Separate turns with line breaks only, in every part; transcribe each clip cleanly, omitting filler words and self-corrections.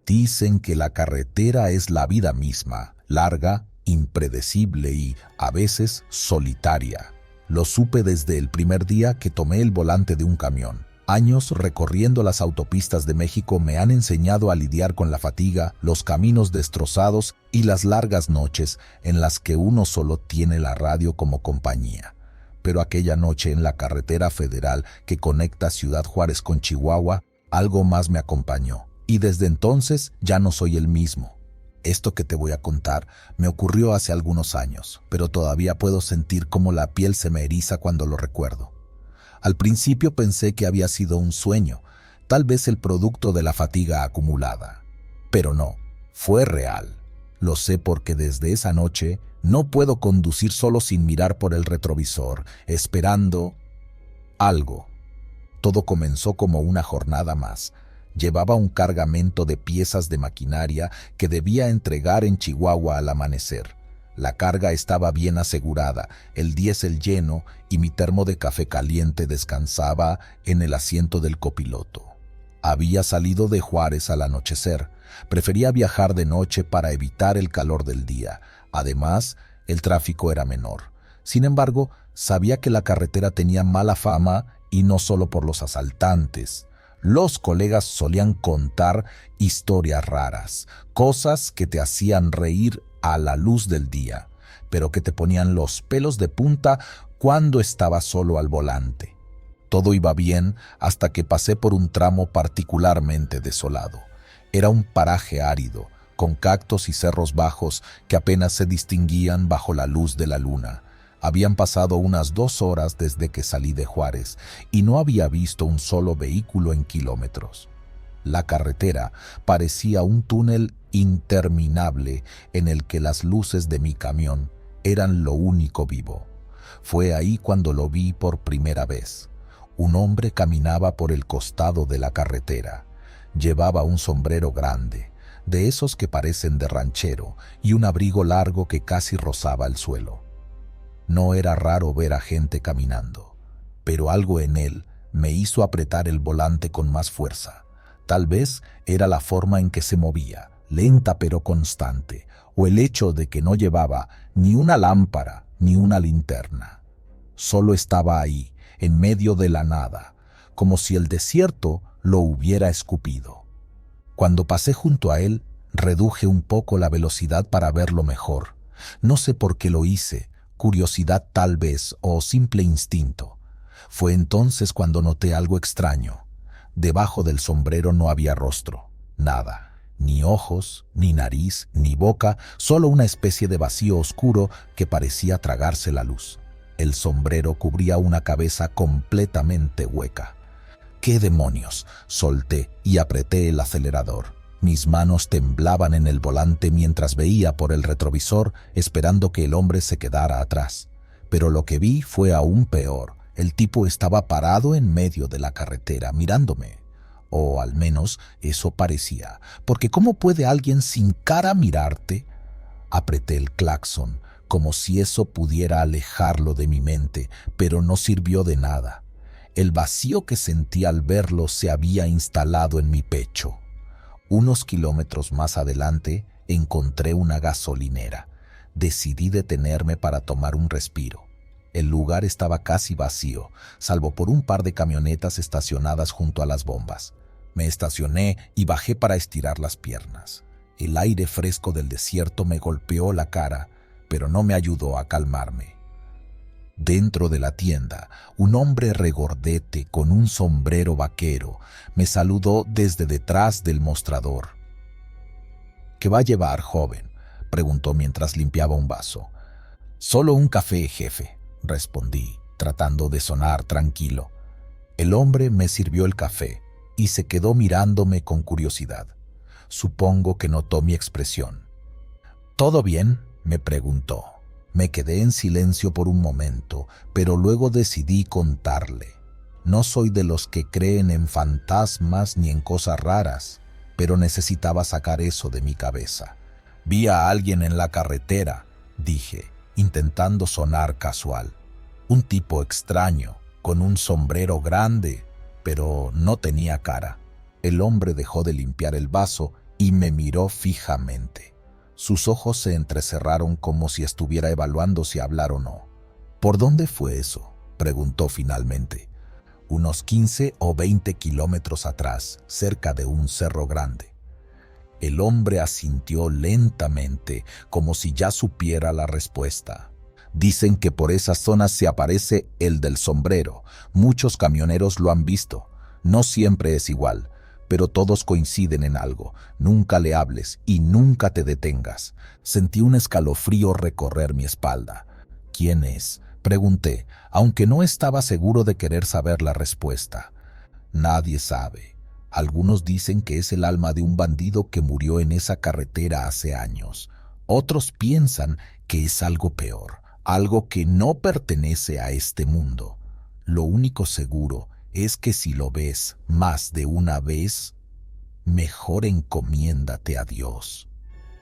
Dicen que la carretera es la vida misma, larga, impredecible y, a veces, solitaria. Lo supe desde el primer día que tomé el volante de un camión. Años recorriendo las autopistas de México me han enseñado a lidiar con la fatiga, los caminos destrozados y las largas noches en las que uno solo tiene la radio como compañía. Pero aquella noche en la carretera federal que conecta Ciudad Juárez con Chihuahua, algo más me acompañó. Y desde entonces ya no soy el mismo. Esto que te voy a contar me ocurrió hace algunos años, pero todavía puedo sentir cómo la piel se me eriza cuando lo recuerdo. Al principio pensé que había sido un sueño, tal vez el producto de la fatiga acumulada. Pero no, fue real. Lo sé porque desde esa noche no puedo conducir solo sin mirar por el retrovisor, esperando algo. Todo comenzó como una jornada más. Llevaba un cargamento de piezas de maquinaria que debía entregar en Chihuahua al amanecer. La carga estaba bien asegurada, el diésel lleno y mi termo de café caliente descansaba en el asiento del copiloto. Había salido de Juárez al anochecer. Prefería viajar de noche para evitar el calor del día. Además, el tráfico era menor. Sin embargo, sabía que la carretera tenía mala fama y no solo por los asaltantes. Los colegas solían contar historias raras, cosas que te hacían reír a la luz del día, pero que te ponían los pelos de punta cuando estabas solo al volante. Todo iba bien hasta que pasé por un tramo particularmente desolado. Era un paraje árido, con cactos y cerros bajos que apenas se distinguían bajo la luz de la luna. Habían pasado unas 2 horas desde que salí de Juárez y no había visto un solo vehículo en kilómetros. La carretera parecía un túnel interminable en el que las luces de mi camión eran lo único vivo. Fue ahí cuando lo vi por primera vez. Un hombre caminaba por el costado de la carretera. Llevaba un sombrero grande, de esos que parecen de ranchero, y un abrigo largo que casi rozaba el suelo. No era raro ver a gente caminando, pero algo en él me hizo apretar el volante con más fuerza. Tal vez era la forma en que se movía, lenta pero constante, o el hecho de que no llevaba ni una lámpara ni una linterna. Solo estaba ahí, en medio de la nada, como si el desierto lo hubiera escupido. Cuando pasé junto a él, reduje un poco la velocidad para verlo mejor. No sé por qué lo hice, curiosidad tal vez o simple instinto. Fue entonces cuando noté algo extraño. Debajo del sombrero no había rostro, nada, ni ojos, ni nariz, ni boca, solo una especie de vacío oscuro que parecía tragarse la luz. El sombrero cubría una cabeza completamente hueca. ¡Qué demonios! Solté y apreté el acelerador. Mis manos temblaban en el volante mientras veía por el retrovisor, esperando que el hombre se quedara atrás. Pero lo que vi fue aún peor. El tipo estaba parado en medio de la carretera, mirándome. O al menos eso parecía, porque ¿cómo puede alguien sin cara mirarte? Apreté el claxon, como si eso pudiera alejarlo de mi mente, pero no sirvió de nada. El vacío que sentí al verlo se había instalado en mi pecho. Unos kilómetros más adelante encontré una gasolinera. Decidí detenerme para tomar un respiro. El lugar estaba casi vacío, salvo por un par de camionetas estacionadas junto a las bombas. Me estacioné y bajé para estirar las piernas. El aire fresco del desierto me golpeó la cara, pero no me ayudó a calmarme. Dentro de la tienda, un hombre regordete con un sombrero vaquero me saludó desde detrás del mostrador. ¿Qué va a llevar, joven?, preguntó mientras limpiaba un vaso. Solo un café, jefe, respondí, tratando de sonar tranquilo. El hombre me sirvió el café y se quedó mirándome con curiosidad. Supongo que notó mi expresión. ¿Todo bien?, me preguntó. Me quedé en silencio por un momento, pero luego decidí contarle. No soy de los que creen en fantasmas ni en cosas raras, pero necesitaba sacar eso de mi cabeza. Vi a alguien en la carretera, dije, intentando sonar casual. Un tipo extraño, con un sombrero grande, pero no tenía cara. El hombre dejó de limpiar el vaso y me miró fijamente. Sus ojos se entrecerraron como si estuviera evaluando si hablar o no. ¿Por dónde fue eso?, preguntó finalmente. Unos 15 o 20 kilómetros atrás, cerca de un cerro grande. El hombre asintió lentamente, como si ya supiera la respuesta. Dicen que por esas zonas se aparece el del sombrero. Muchos camioneros lo han visto. No siempre es igual, pero todos coinciden en algo. Nunca le hables y nunca te detengas. Sentí un escalofrío recorrer mi espalda. ¿Quién es?, pregunté, aunque no estaba seguro de querer saber la respuesta. Nadie sabe. Algunos dicen que es el alma de un bandido que murió en esa carretera hace años. Otros piensan que es algo peor, algo que no pertenece a este mundo. Lo único seguro es que si lo ves más de una vez, mejor encomiéndate a Dios.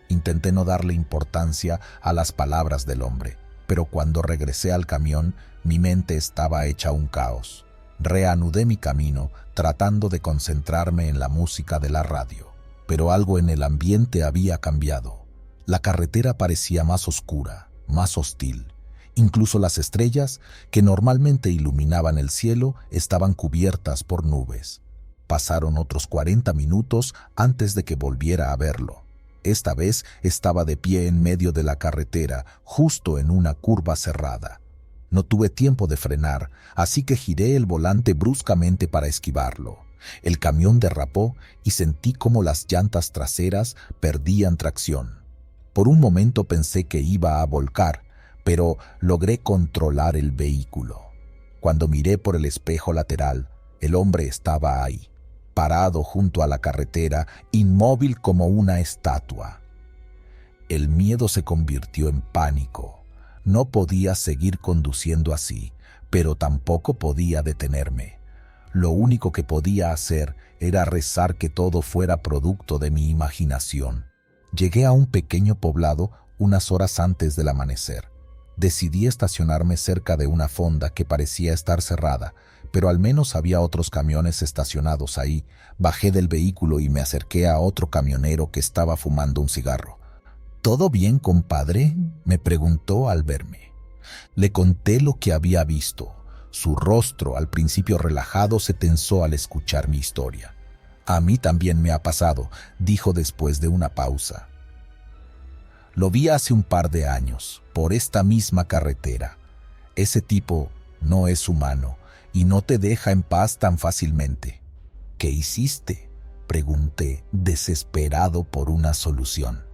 Intenté no darle importancia a las palabras del hombre, pero cuando regresé al camión, mi mente estaba hecha un caos. Reanudé mi camino, tratando de concentrarme en la música de la radio, pero algo en el ambiente había cambiado. La carretera parecía más oscura, más hostil. Incluso las estrellas, que normalmente iluminaban el cielo, estaban cubiertas por nubes. Pasaron otros 40 minutos antes de que volviera a verlo. Esta vez estaba de pie en medio de la carretera, justo en una curva cerrada. No tuve tiempo de frenar, así que giré el volante bruscamente para esquivarlo. El camión derrapó y sentí como las llantas traseras perdían tracción. Por un momento pensé que iba a volcar, pero logré controlar el vehículo. Cuando miré por el espejo lateral, el hombre estaba ahí, parado junto a la carretera, inmóvil como una estatua. El miedo se convirtió en pánico. No podía seguir conduciendo así, pero tampoco podía detenerme. Lo único que podía hacer era rezar que todo fuera producto de mi imaginación. Llegué a un pequeño poblado unas horas antes del amanecer. Decidí estacionarme cerca de una fonda que parecía estar cerrada, pero al menos había otros camiones estacionados ahí. Bajé del vehículo y me acerqué a otro camionero que estaba fumando un cigarro. ¿Todo bien, compadre?, me preguntó al verme. Le conté lo que había visto. Su rostro, al principio relajado, se tensó al escuchar mi historia. A mí también me ha pasado, dijo después de una pausa. Lo vi hace un par de años, por esta misma carretera. Ese tipo no es humano y no te deja en paz tan fácilmente. ¿Qué hiciste?, pregunté, desesperado por una solución.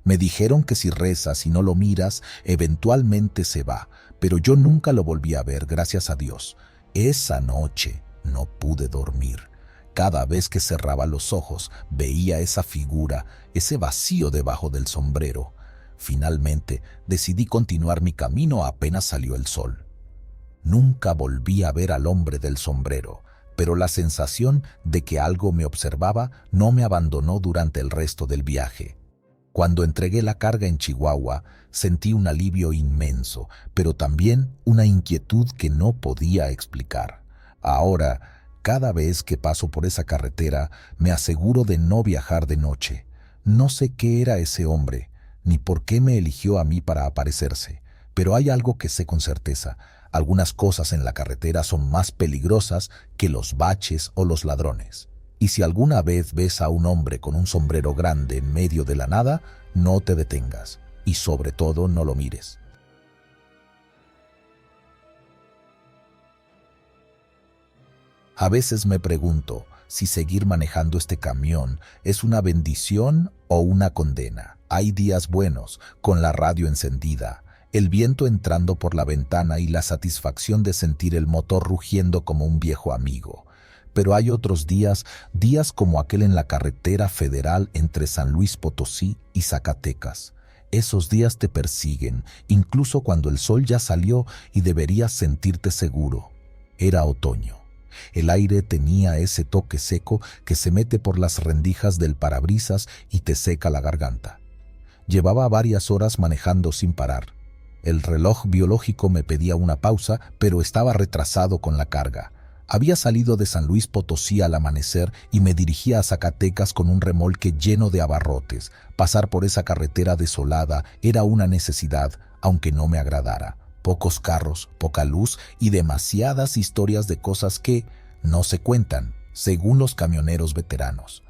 Me dijeron que si rezas y no lo miras, eventualmente se va, pero yo nunca lo volví a ver, gracias a Dios. Esa noche no pude dormir. Cada vez que cerraba los ojos, veía esa figura, ese vacío debajo del sombrero. Finalmente, decidí continuar mi camino apenas salió el sol. Nunca volví a ver al hombre del sombrero, pero la sensación de que algo me observaba no me abandonó durante el resto del viaje. Cuando entregué la carga en Chihuahua, sentí un alivio inmenso, pero también una inquietud que no podía explicar. Ahora, cada vez que paso por esa carretera, me aseguro de no viajar de noche. No sé qué era ese hombre, ni por qué me eligió a mí para aparecerse, pero hay algo que sé con certeza. Algunas cosas en la carretera son más peligrosas que los baches o los ladrones. Y si alguna vez ves a un hombre con un sombrero grande en medio de la nada, no te detengas y sobre todo no lo mires. A veces me pregunto si seguir manejando este camión es una bendición o una condena. Hay días buenos, con la radio encendida, el viento entrando por la ventana y la satisfacción de sentir el motor rugiendo como un viejo amigo. Pero hay otros días como aquel en la carretera federal entre San Luis Potosí y Zacatecas. Esos días te persiguen, incluso cuando el sol ya salió y deberías sentirte seguro. Era otoño. El aire tenía ese toque seco que se mete por las rendijas del parabrisas y te seca la garganta. Llevaba varias horas manejando sin parar. El reloj biológico me pedía una pausa, pero estaba retrasado con la carga. Había salido de San Luis Potosí al amanecer y me dirigía a Zacatecas con un remolque lleno de abarrotes. Pasar por esa carretera desolada era una necesidad, aunque no me agradara. Pocos carros, poca luz y demasiadas historias de cosas que no se cuentan, según los camioneros veteranos.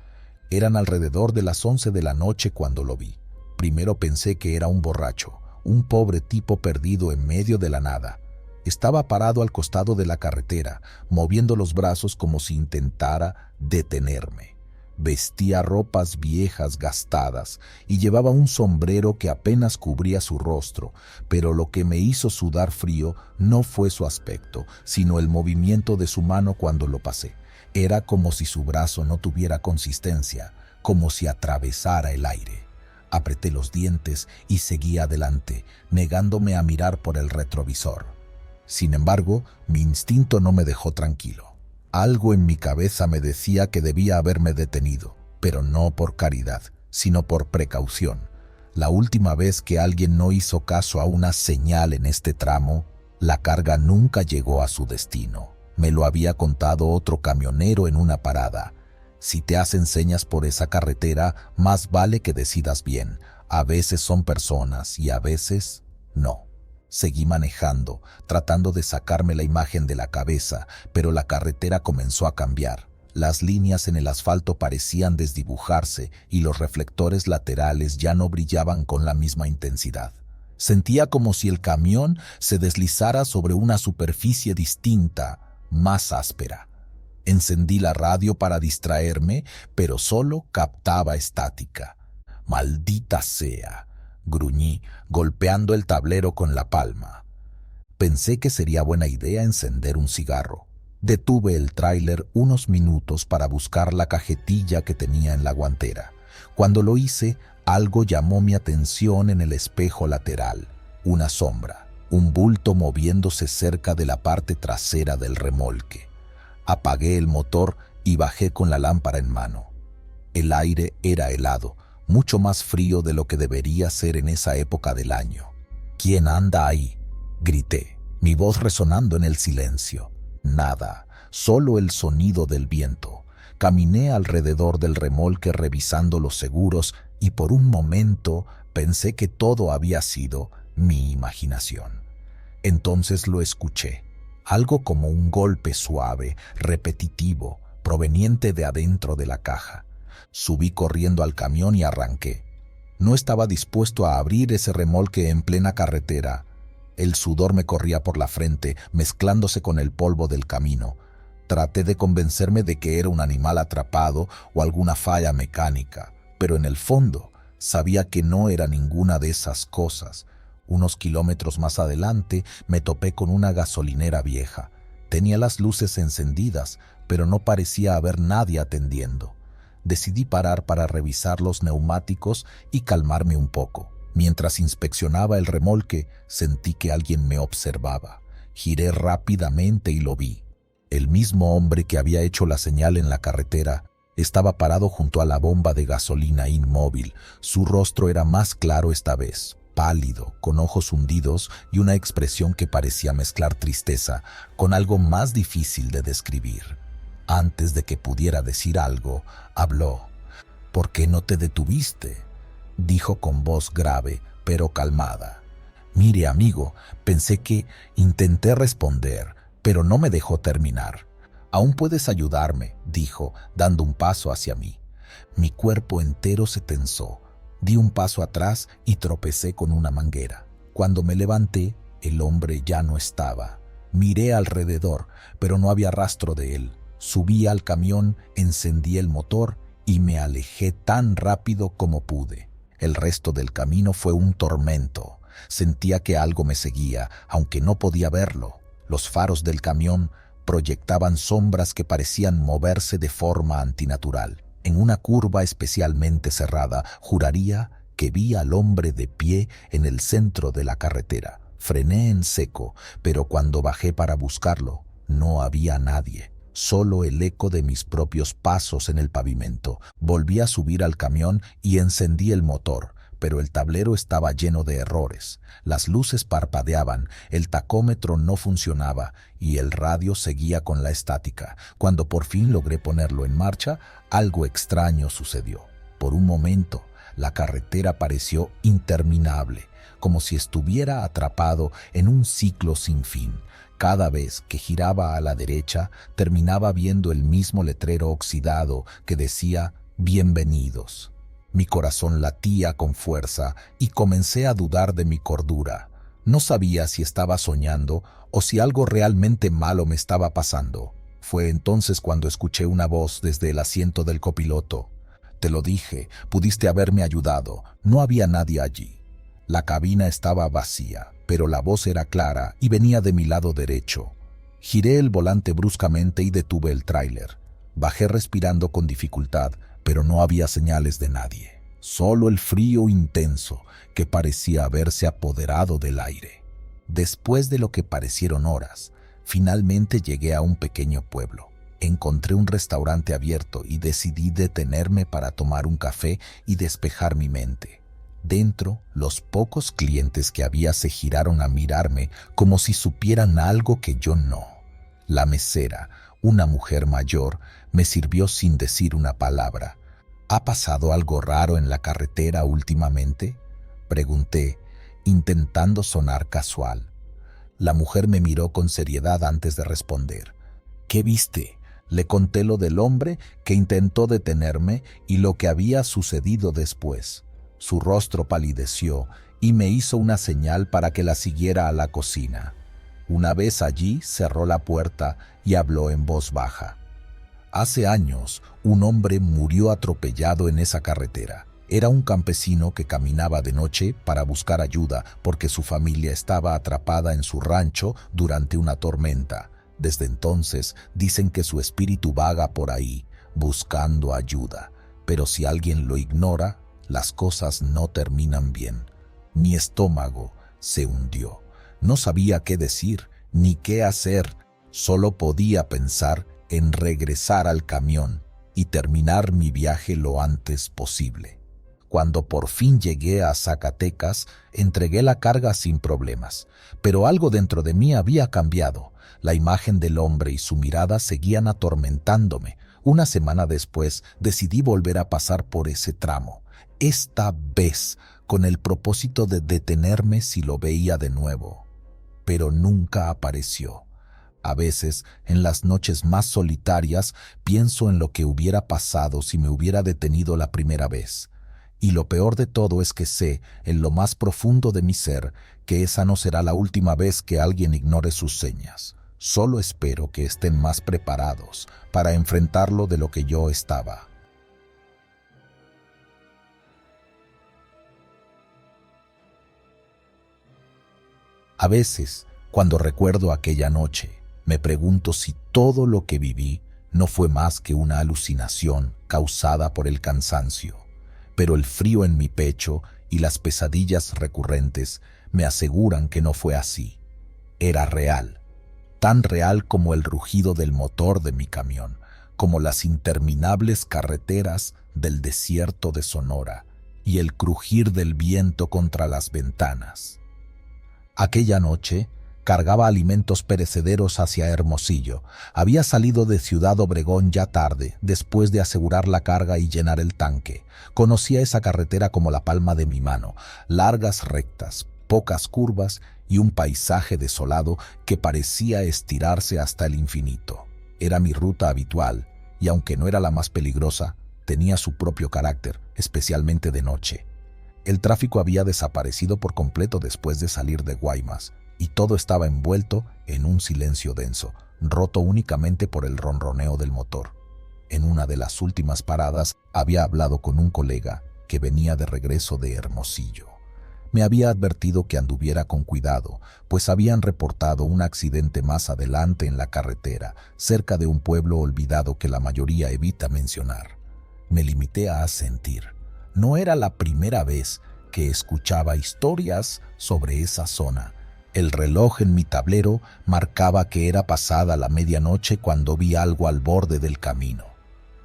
Eran alrededor de las 11 de la noche cuando lo vi. Primero pensé que era un borracho, un pobre tipo perdido en medio de la nada. Estaba parado al costado de la carretera, moviendo los brazos como si intentara detenerme. Vestía ropas viejas gastadas y llevaba un sombrero que apenas cubría su rostro, pero lo que me hizo sudar frío no fue su aspecto, sino el movimiento de su mano cuando lo pasé. Era como si su brazo no tuviera consistencia, como si atravesara el aire. Apreté los dientes y seguí adelante, negándome a mirar por el retrovisor. Sin embargo, mi instinto no me dejó tranquilo. Algo en mi cabeza me decía que debía haberme detenido, pero no por caridad, sino por precaución. La última vez que alguien no hizo caso a una señal en este tramo, la carga nunca llegó a su destino. Me lo había contado otro camionero en una parada. Si te hacen señas por esa carretera, más vale que decidas bien. A veces son personas y a veces no. Seguí manejando, tratando de sacarme la imagen de la cabeza, pero la carretera comenzó a cambiar. Las líneas en el asfalto parecían desdibujarse y los reflectores laterales ya no brillaban con la misma intensidad. Sentía como si el camión se deslizara sobre una superficie distinta, más áspera. Encendí la radio para distraerme, pero solo captaba estática. «Maldita sea», gruñí, golpeando el tablero con la palma. Pensé que sería buena idea encender un cigarro. Detuve el tráiler unos minutos para buscar la cajetilla que tenía en la guantera. Cuando lo hice, algo llamó mi atención en el espejo lateral. Una sombra, un bulto moviéndose cerca de la parte trasera del remolque. Apagué el motor y bajé con la lámpara en mano. El aire era helado, mucho más frío de lo que debería ser en esa época del año. «¿Quién anda ahí?», grité, mi voz resonando en el silencio. Nada, solo el sonido del viento. Caminé alrededor del remolque revisando los seguros y por un momento pensé que todo había sido mi imaginación. Entonces lo escuché, algo como un golpe suave, repetitivo, proveniente de adentro de la caja. Subí corriendo al camión y arranqué. No estaba dispuesto a abrir ese remolque en plena carretera. El sudor me corría por la frente, mezclándose con el polvo del camino. Traté de convencerme de que era un animal atrapado o alguna falla mecánica, pero en el fondo sabía que no era ninguna de esas cosas. Unos kilómetros más adelante me topé con una gasolinera vieja. Tenía las luces encendidas, pero no parecía haber nadie atendiendo. Decidí parar para revisar los neumáticos y calmarme un poco. Mientras inspeccionaba el remolque, sentí que alguien me observaba. Giré rápidamente y lo vi. El mismo hombre que había hecho la señal en la carretera estaba parado junto a la bomba de gasolina inmóvil. Su rostro era más claro esta vez, pálido, con ojos hundidos y una expresión que parecía mezclar tristeza con algo más difícil de describir. Antes de que pudiera decir algo, habló. «¿Por qué no te detuviste?», dijo con voz grave, pero calmada. «Mire, amigo», pensé que intenté responder, pero no me dejó terminar. «Aún puedes ayudarme», dijo, dando un paso hacia mí. Mi cuerpo entero se tensó. Di un paso atrás y tropecé con una manguera. Cuando me levanté, el hombre ya no estaba. Miré alrededor, pero no había rastro de él. Subí al camión, encendí el motor y me alejé tan rápido como pude. El resto del camino fue un tormento. Sentía que algo me seguía, aunque no podía verlo. Los faros del camión proyectaban sombras que parecían moverse de forma antinatural. En una curva especialmente cerrada, juraría que vi al hombre de pie en el centro de la carretera. Frené en seco, pero cuando bajé para buscarlo, no había nadie. Solo el eco de mis propios pasos en el pavimento. Volví a subir al camión y encendí el motor, pero el tablero estaba lleno de errores. Las luces parpadeaban, el tacómetro no funcionaba y el radio seguía con la estática. Cuando por fin logré ponerlo en marcha, algo extraño sucedió. Por un momento, la carretera pareció interminable, como si estuviera atrapado en un ciclo sin fin. Cada vez que giraba a la derecha, terminaba viendo el mismo letrero oxidado que decía «Bienvenidos». Mi corazón latía con fuerza y comencé a dudar de mi cordura. No sabía si estaba soñando o si algo realmente malo me estaba pasando. Fue entonces cuando escuché una voz desde el asiento del copiloto. «Te lo dije, pudiste haberme ayudado, no había nadie allí». La cabina estaba vacía, pero la voz era clara y venía de mi lado derecho. Giré el volante bruscamente y detuve el tráiler. Bajé respirando con dificultad, pero no había señales de nadie. Solo el frío intenso que parecía haberse apoderado del aire. Después de lo que parecieron horas, finalmente llegué a un pequeño pueblo. Encontré un restaurante abierto y decidí detenerme para tomar un café y despejar mi mente. Dentro, los pocos clientes que había se giraron a mirarme como si supieran algo que yo no. La mesera, una mujer mayor, me sirvió sin decir una palabra. ¿Ha pasado algo raro en la carretera últimamente?, pregunté, intentando sonar casual. La mujer me miró con seriedad antes de responder. ¿Qué viste? Le conté lo del hombre que intentó detenerme y lo que había sucedido después. Su rostro palideció y me hizo una señal para que la siguiera a la cocina. Una vez allí, cerró la puerta y habló en voz baja. Hace años, un hombre murió atropellado en esa carretera. Era un campesino que caminaba de noche para buscar ayuda porque su familia estaba atrapada en su rancho durante una tormenta. Desde entonces dicen que su espíritu vaga por ahí, buscando ayuda. Pero si alguien lo ignora, las cosas no terminan bien. Mi estómago se hundió. No sabía qué decir ni qué hacer. Solo podía pensar en regresar al camión y terminar mi viaje lo antes posible. Cuando por fin llegué a Zacatecas, entregué la carga sin problemas, pero algo dentro de mí había cambiado. La imagen del hombre y su mirada seguían atormentándome. Una semana después decidí volver a pasar por ese tramo, esta vez con el propósito de detenerme si lo veía de nuevo. Pero nunca apareció. A veces, en las noches más solitarias, pienso en lo que hubiera pasado si me hubiera detenido la primera vez. Y lo peor de todo es que sé, en lo más profundo de mi ser, que esa no será la última vez que alguien ignore sus señas. Solo espero que estén más preparados para enfrentarlo de lo que yo estaba. A veces, cuando recuerdo aquella noche, me pregunto si todo lo que viví no fue más que una alucinación causada por el cansancio. Pero el frío en mi pecho y las pesadillas recurrentes me aseguran que no fue así. Era real, tan real como el rugido del motor de mi camión, como las interminables carreteras del desierto de Sonora y el crujir del viento contra las ventanas. Aquella noche cargaba alimentos perecederos hacia Hermosillo. Había salido de Ciudad Obregón ya tarde, después de asegurar la carga y llenar el tanque. Conocía esa carretera como la palma de mi mano. Largas rectas, pocas curvas y un paisaje desolado que parecía estirarse hasta el infinito. Era mi ruta habitual, y aunque no era la más peligrosa, tenía su propio carácter, especialmente de noche. El tráfico había desaparecido por completo después de salir de Guaymas, y todo estaba envuelto en un silencio denso, roto únicamente por el ronroneo del motor. En una de las últimas paradas había hablado con un colega que venía de regreso de Hermosillo. Me había advertido que anduviera con cuidado, pues habían reportado un accidente más adelante en la carretera, cerca de un pueblo olvidado que la mayoría evita mencionar. Me limité a asentir. No era la primera vez que escuchaba historias sobre esa zona. El reloj en mi tablero marcaba que era pasada la medianoche cuando vi algo al borde del camino.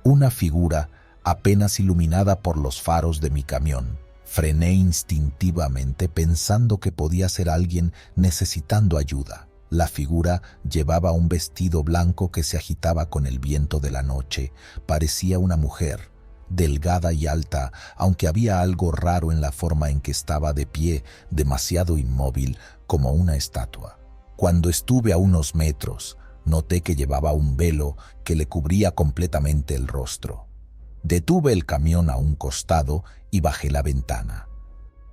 Una figura apenas iluminada por los faros de mi camión. Frené instintivamente pensando que podía ser alguien necesitando ayuda. La figura llevaba un vestido blanco que se agitaba con el viento de la noche. Parecía una mujer, delgada y alta, aunque había algo raro en la forma en que estaba de pie, demasiado inmóvil, como una estatua. Cuando estuve a unos metros, noté que llevaba un velo que le cubría completamente el rostro. Detuve el camión a un costado y bajé la ventana.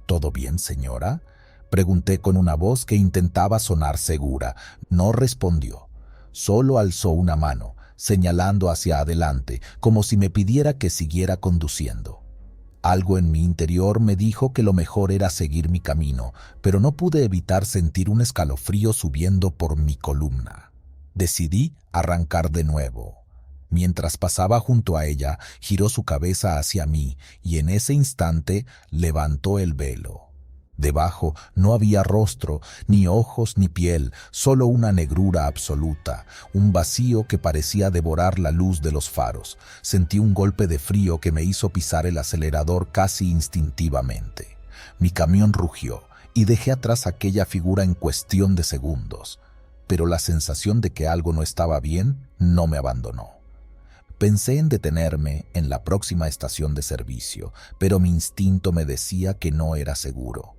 ¿Todo bien, señora?, pregunté con una voz que intentaba sonar segura. No respondió. Solo alzó una mano, señalando hacia adelante, como si me pidiera que siguiera conduciendo. Algo en mi interior me dijo que lo mejor era seguir mi camino, pero no pude evitar sentir un escalofrío subiendo por mi columna. Decidí arrancar de nuevo. Mientras pasaba junto a ella, giró su cabeza hacia mí y en ese instante levantó el velo. Debajo no había rostro, ni ojos ni piel, solo una negrura absoluta, un vacío que parecía devorar la luz de los faros. Sentí un golpe de frío que me hizo pisar el acelerador casi instintivamente. Mi camión rugió y dejé atrás aquella figura en cuestión de segundos, pero la sensación de que algo no estaba bien no me abandonó. Pensé en detenerme en la próxima estación de servicio, pero mi instinto me decía que no era seguro.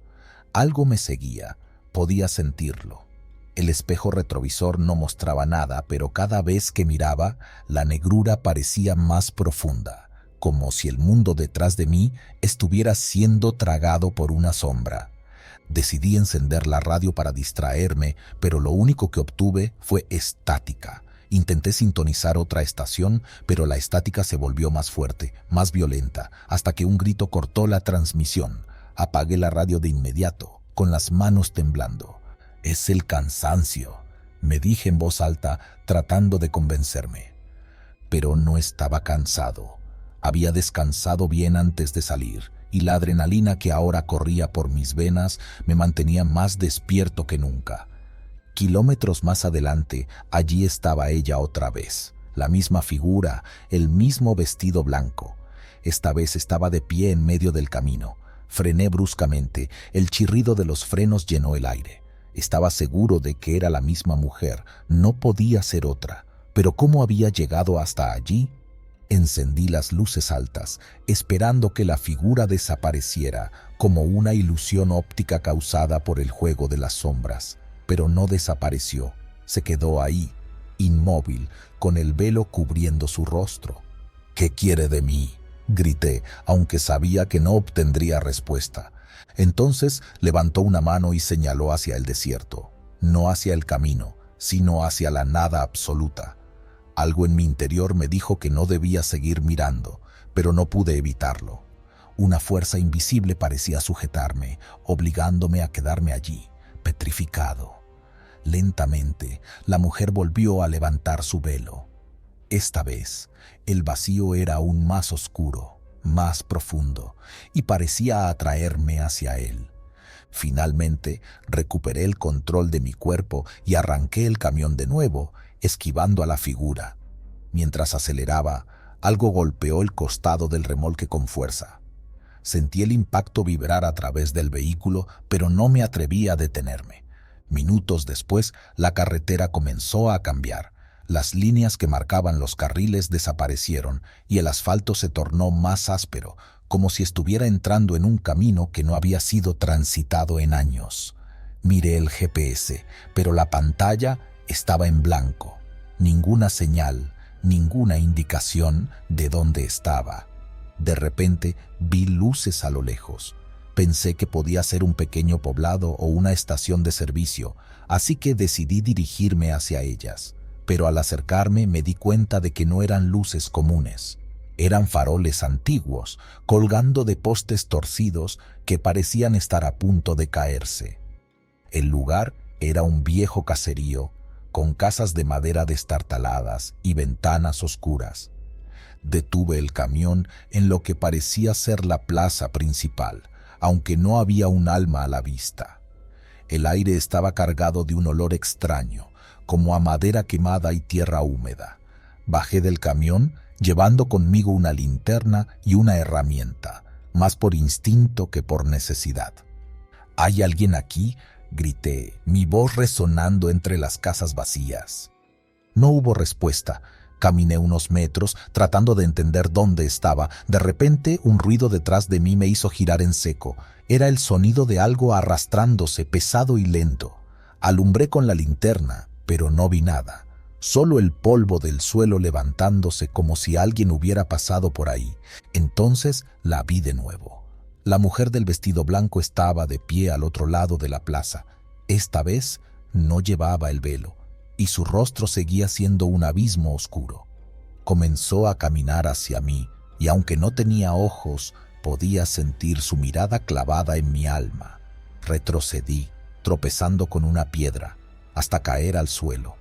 Algo me seguía, podía sentirlo. El espejo retrovisor no mostraba nada, pero cada vez que miraba, la negrura parecía más profunda, como si el mundo detrás de mí estuviera siendo tragado por una sombra. Decidí encender la radio para distraerme, pero lo único que obtuve fue estática. Intenté sintonizar otra estación, pero la estática se volvió más fuerte, más violenta, hasta que un grito cortó la transmisión. Apagué la radio de inmediato, con las manos temblando. «Es el cansancio», me dije en voz alta, tratando de convencerme. Pero no estaba cansado. Había descansado bien antes de salir, y la adrenalina que ahora corría por mis venas me mantenía más despierto que nunca. Kilómetros más adelante, allí estaba ella otra vez, la misma figura, el mismo vestido blanco. Esta vez estaba de pie en medio del camino. Frené bruscamente, el chirrido de los frenos llenó el aire. Estaba seguro de que era la misma mujer, no podía ser otra. Pero ¿cómo había llegado hasta allí? Encendí las luces altas, esperando que la figura desapareciera, como una ilusión óptica causada por el juego de las sombras. Pero no desapareció, se quedó ahí, inmóvil, con el velo cubriendo su rostro. «¿Qué quiere de mí?», grité, aunque sabía que no obtendría respuesta. Entonces levantó una mano y señaló hacia el desierto, no hacia el camino, sino hacia la nada absoluta. Algo en mi interior me dijo que no debía seguir mirando, pero no pude evitarlo. Una fuerza invisible parecía sujetarme, obligándome a quedarme allí, petrificado. Lentamente, la mujer volvió a levantar su velo. Esta vez, el vacío era aún más oscuro, más profundo, y parecía atraerme hacia él. Finalmente, recuperé el control de mi cuerpo y arranqué el camión de nuevo, esquivando a la figura. Mientras aceleraba, algo golpeó el costado del remolque con fuerza. Sentí el impacto vibrar a través del vehículo, pero no me atreví a detenerme. Minutos después, la carretera comenzó a cambiar. Las líneas que marcaban los carriles desaparecieron y el asfalto se tornó más áspero, como si estuviera entrando en un camino que no había sido transitado en años. Miré el GPS, pero la pantalla estaba en blanco. Ninguna señal, ninguna indicación de dónde estaba. De repente vi luces a lo lejos. Pensé que podía ser un pequeño poblado o una estación de servicio, así que decidí dirigirme hacia ellas. Pero al acercarme me di cuenta de que no eran luces comunes. Eran faroles antiguos, colgando de postes torcidos que parecían estar a punto de caerse. El lugar era un viejo caserío, con casas de madera destartaladas y ventanas oscuras. Detuve el camión en lo que parecía ser la plaza principal, aunque no había un alma a la vista. El aire estaba cargado de un olor extraño, como a madera quemada y tierra húmeda. Bajé del camión llevando conmigo una linterna y una herramienta. más por instinto que por necesidad. ¿Hay alguien aquí?, grité, mi voz resonando entre las casas vacías. No hubo respuesta. Caminé unos metros, tratando de entender dónde estaba. De repente, un ruido detrás de mí me hizo girar en seco. Era el sonido de algo arrastrándose, pesado y lento. Alumbré con la linterna, pero no vi nada. Solo el polvo del suelo levantándose como si alguien hubiera pasado por ahí. Entonces la vi de nuevo. La mujer del vestido blanco estaba de pie al otro lado de la plaza. Esta vez no llevaba el velo, y su rostro seguía siendo un abismo oscuro. Comenzó a caminar hacia mí, y aunque no tenía ojos, podía sentir su mirada clavada en mi alma. Retrocedí, tropezando con una piedra, hasta caer al suelo.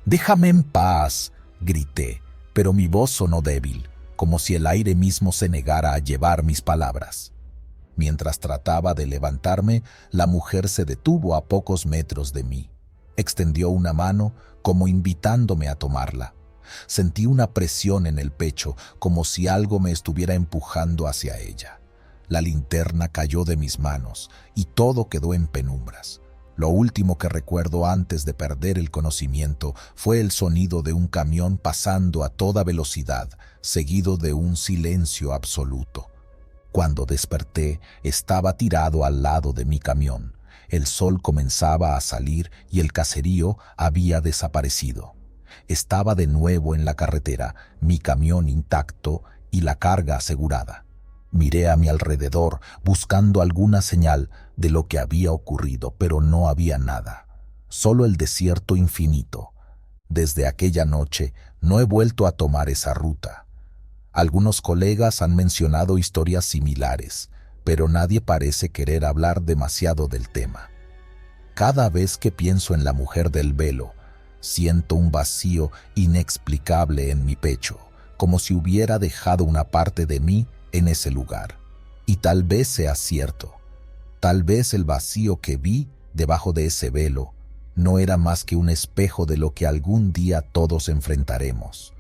«¡Déjame en paz!», grité, pero mi voz sonó débil, como si el aire mismo se negara a llevar mis palabras. Mientras trataba de levantarme, la mujer se detuvo a pocos metros de mí. Extendió una mano, como invitándome a tomarla. Sentí una presión en el pecho, como si algo me estuviera empujando hacia ella. La linterna cayó de mis manos y todo quedó en penumbras. Lo último que recuerdo antes de perder el conocimiento fue el sonido de un camión pasando a toda velocidad, seguido de un silencio absoluto. Cuando desperté, estaba tirado al lado de mi camión. El sol comenzaba a salir y el caserío había desaparecido. Estaba de nuevo en la carretera, mi camión intacto y la carga asegurada. Miré a mi alrededor buscando alguna señal de lo que había ocurrido, pero no había nada. Solo el desierto infinito. Desde aquella noche no he vuelto a tomar esa ruta. Algunos colegas han mencionado historias similares, pero nadie parece querer hablar demasiado del tema. Cada vez que pienso en la mujer del velo, siento un vacío inexplicable en mi pecho, como si hubiera dejado una parte de mí en ese lugar. Y tal vez sea cierto. Tal vez el vacío que vi debajo de ese velo no era más que un espejo de lo que algún día todos enfrentaremos.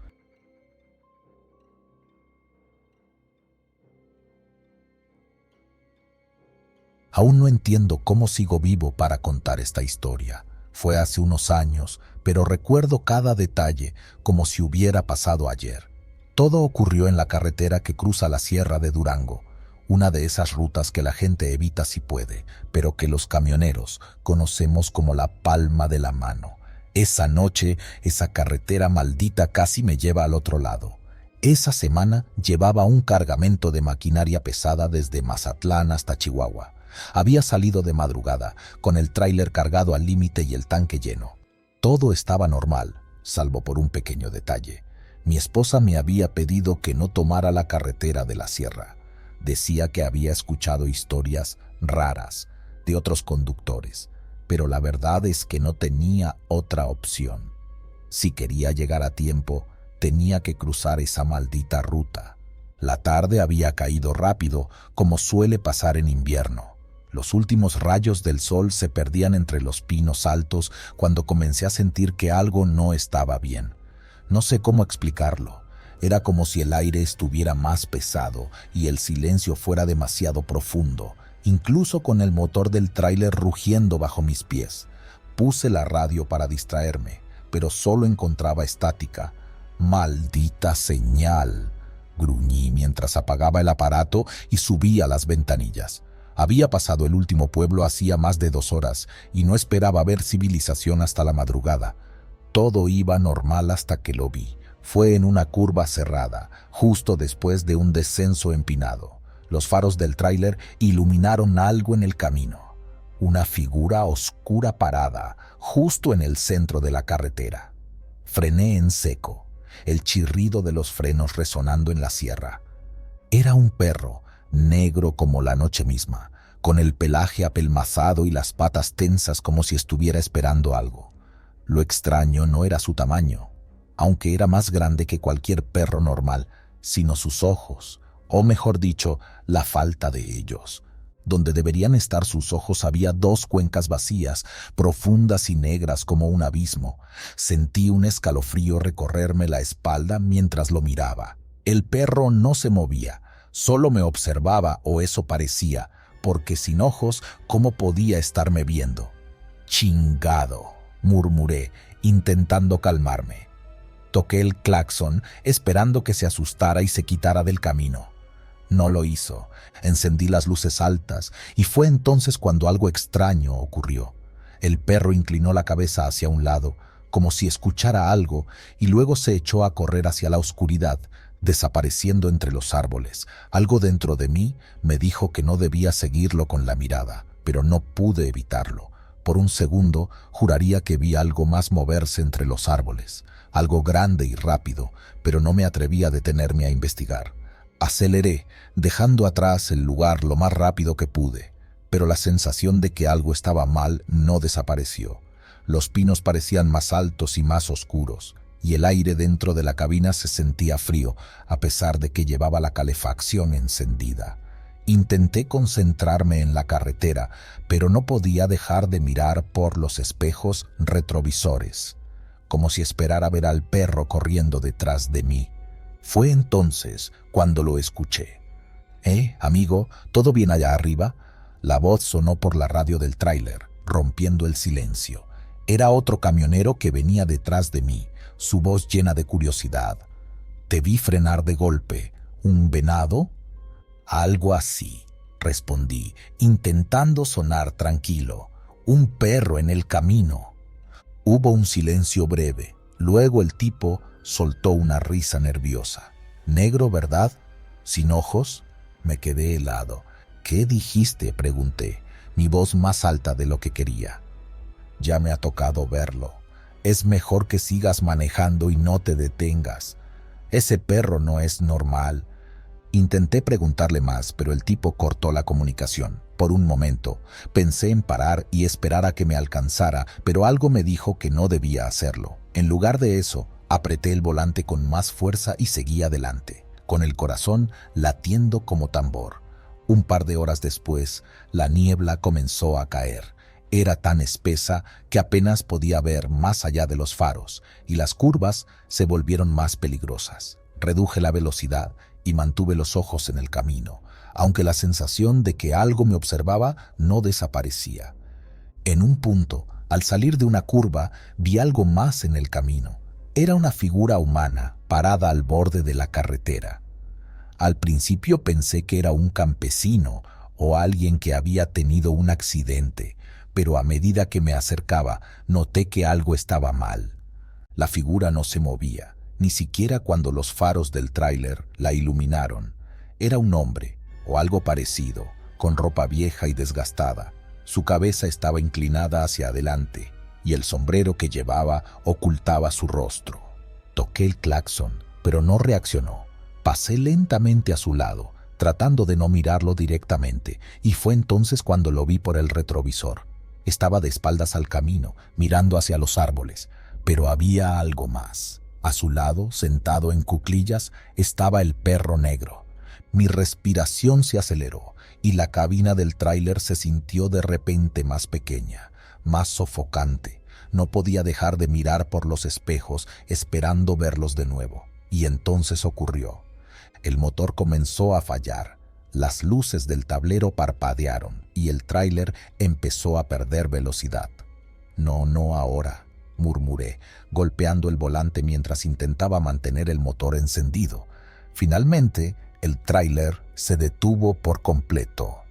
Aún no entiendo cómo sigo vivo para contar esta historia. Fue hace unos años, pero recuerdo cada detalle como si hubiera pasado ayer. Todo ocurrió en la carretera que cruza la Sierra de Durango, una de esas rutas que la gente evita si puede, pero que los camioneros conocemos como la palma de la mano. Esa noche, esa carretera maldita casi me lleva al otro lado. Esa semana llevaba un cargamento de maquinaria pesada desde Mazatlán hasta Chihuahua. Había salido de madrugada, con el tráiler cargado al límite y el tanque lleno. Todo estaba normal, salvo por un pequeño detalle. Mi esposa me había pedido que no tomara la carretera de la sierra. Decía que había escuchado historias raras de otros conductores, pero la verdad es que no tenía otra opción. Si quería llegar a tiempo, tenía que cruzar esa maldita ruta. La tarde había caído rápido, como suele pasar en invierno. Los últimos rayos del sol se perdían entre los pinos altos cuando comencé a sentir que algo no estaba bien. No sé cómo explicarlo. Era como si el aire estuviera más pesado y el silencio fuera demasiado profundo, incluso con el motor del tráiler rugiendo bajo mis pies. Puse la radio para distraerme, pero solo encontraba estática. ¡Maldita señal!, gruñí mientras apagaba el aparato y subía las ventanillas. Había pasado el último pueblo hacía más de 2 horas y no esperaba ver civilización hasta la madrugada. Todo iba normal hasta que lo vi. Fue en una curva cerrada, justo después de un descenso empinado. Los faros del tráiler iluminaron algo en el camino. Una figura oscura parada, justo en el centro de la carretera. Frené en seco, el chirrido de los frenos resonando en la sierra. Era un perro, negro como la noche misma, con el pelaje apelmazado y las patas tensas como si estuviera esperando algo. Lo extraño no era su tamaño, aunque era más grande que cualquier perro normal, sino sus ojos, o mejor dicho, la falta de ellos. Donde deberían estar sus ojos había 2 cuencas vacías, profundas y negras como un abismo. Sentí un escalofrío recorrerme la espalda mientras lo miraba. El perro no se movía, Solo me observaba, o eso parecía, porque sin ojos, ¿cómo podía estarme viendo? Chingado, murmuré, intentando calmarme. Toqué el claxon, esperando que se asustara y se quitara del camino. No lo hizo. Encendí las luces altas y fue entonces cuando algo extraño ocurrió. El perro inclinó la cabeza hacia un lado, como si escuchara algo, y luego se echó a correr hacia la oscuridad, desapareciendo entre los árboles. Algo dentro de mí me dijo que no debía seguirlo con la mirada, pero no pude evitarlo. Por un segundo juraría que vi algo más moverse entre los árboles, algo grande y rápido, pero no me atreví a detenerme a investigar. Aceleré, dejando atrás el lugar lo más rápido que pude, pero la sensación de que algo estaba mal no desapareció. Los pinos parecían más altos y más oscuros, y el aire dentro de la cabina se sentía frío, a pesar de que llevaba la calefacción encendida. Intenté concentrarme en la carretera, pero no podía dejar de mirar por los espejos retrovisores, como si esperara ver al perro corriendo detrás de mí. Fue entonces cuando lo escuché. Amigo, ¿todo bien allá arriba? La voz sonó por la radio del tráiler, rompiendo el silencio. Era otro camionero que venía detrás de mí, su voz llena de curiosidad. Te vi frenar de golpe. ¿Un venado? Algo así, respondí, intentando sonar tranquilo. Un perro en el camino. Hubo un silencio breve. Luego el tipo soltó una risa nerviosa. ¿Negro, verdad? ¿Sin ojos? Me quedé helado. ¿Qué dijiste?, pregunté, mi voz más alta de lo que quería. Ya me ha tocado verlo. Es mejor que sigas manejando y no te detengas. Ese perro no es normal. Intenté preguntarle más, pero el tipo cortó la comunicación. Por un momento, pensé en parar y esperar a que me alcanzara, pero algo me dijo que no debía hacerlo. En lugar de eso, apreté el volante con más fuerza y seguí adelante, con el corazón latiendo como tambor. Un par de horas después, la niebla comenzó a caer. Era tan espesa que apenas podía ver más allá de los faros, y las curvas se volvieron más peligrosas. Reduje la velocidad y mantuve los ojos en el camino, aunque la sensación de que algo me observaba no desaparecía. En un punto, al salir de una curva, vi algo más en el camino. Era una figura humana parada al borde de la carretera. Al principio pensé que era un campesino o alguien que había tenido un accidente, pero a medida que me acercaba, noté que algo estaba mal. La figura no se movía, ni siquiera cuando los faros del tráiler la iluminaron. Era un hombre, o algo parecido, con ropa vieja y desgastada. Su cabeza estaba inclinada hacia adelante, y el sombrero que llevaba ocultaba su rostro. Toqué el claxon, pero no reaccionó. Pasé lentamente a su lado, tratando de no mirarlo directamente, y fue entonces cuando lo vi por el retrovisor. Estaba de espaldas al camino, mirando hacia los árboles, pero había algo más. A su lado, sentado en cuclillas, estaba el perro negro. Mi respiración se aceleró y la cabina del tráiler se sintió de repente más pequeña, más sofocante. No podía dejar de mirar por los espejos, esperando verlos de nuevo. Y entonces ocurrió. El motor comenzó a fallar. Las luces del tablero parpadearon y el tráiler empezó a perder velocidad. No ahora, murmuré, golpeando el volante mientras intentaba mantener el motor encendido. Finalmente, el tráiler se detuvo por completo,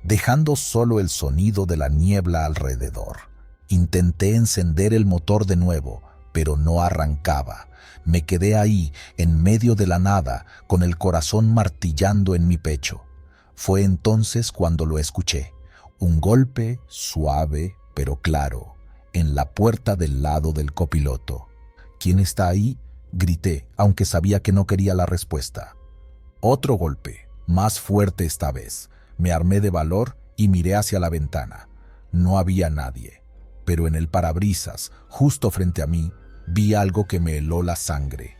dejando solo el sonido de la niebla alrededor. Intenté encender el motor de nuevo, pero no arrancaba. Me quedé ahí, en medio de la nada, con el corazón martillando en mi pecho. Fue entonces cuando lo escuché. Un golpe suave pero claro, en la puerta del lado del copiloto. ¿Quién está ahí?, grité, aunque sabía que no quería la respuesta. Otro golpe, más fuerte esta vez. Me armé de valor y miré hacia la ventana. No había nadie, pero en el parabrisas, justo frente a mí, vi algo que me heló la sangre.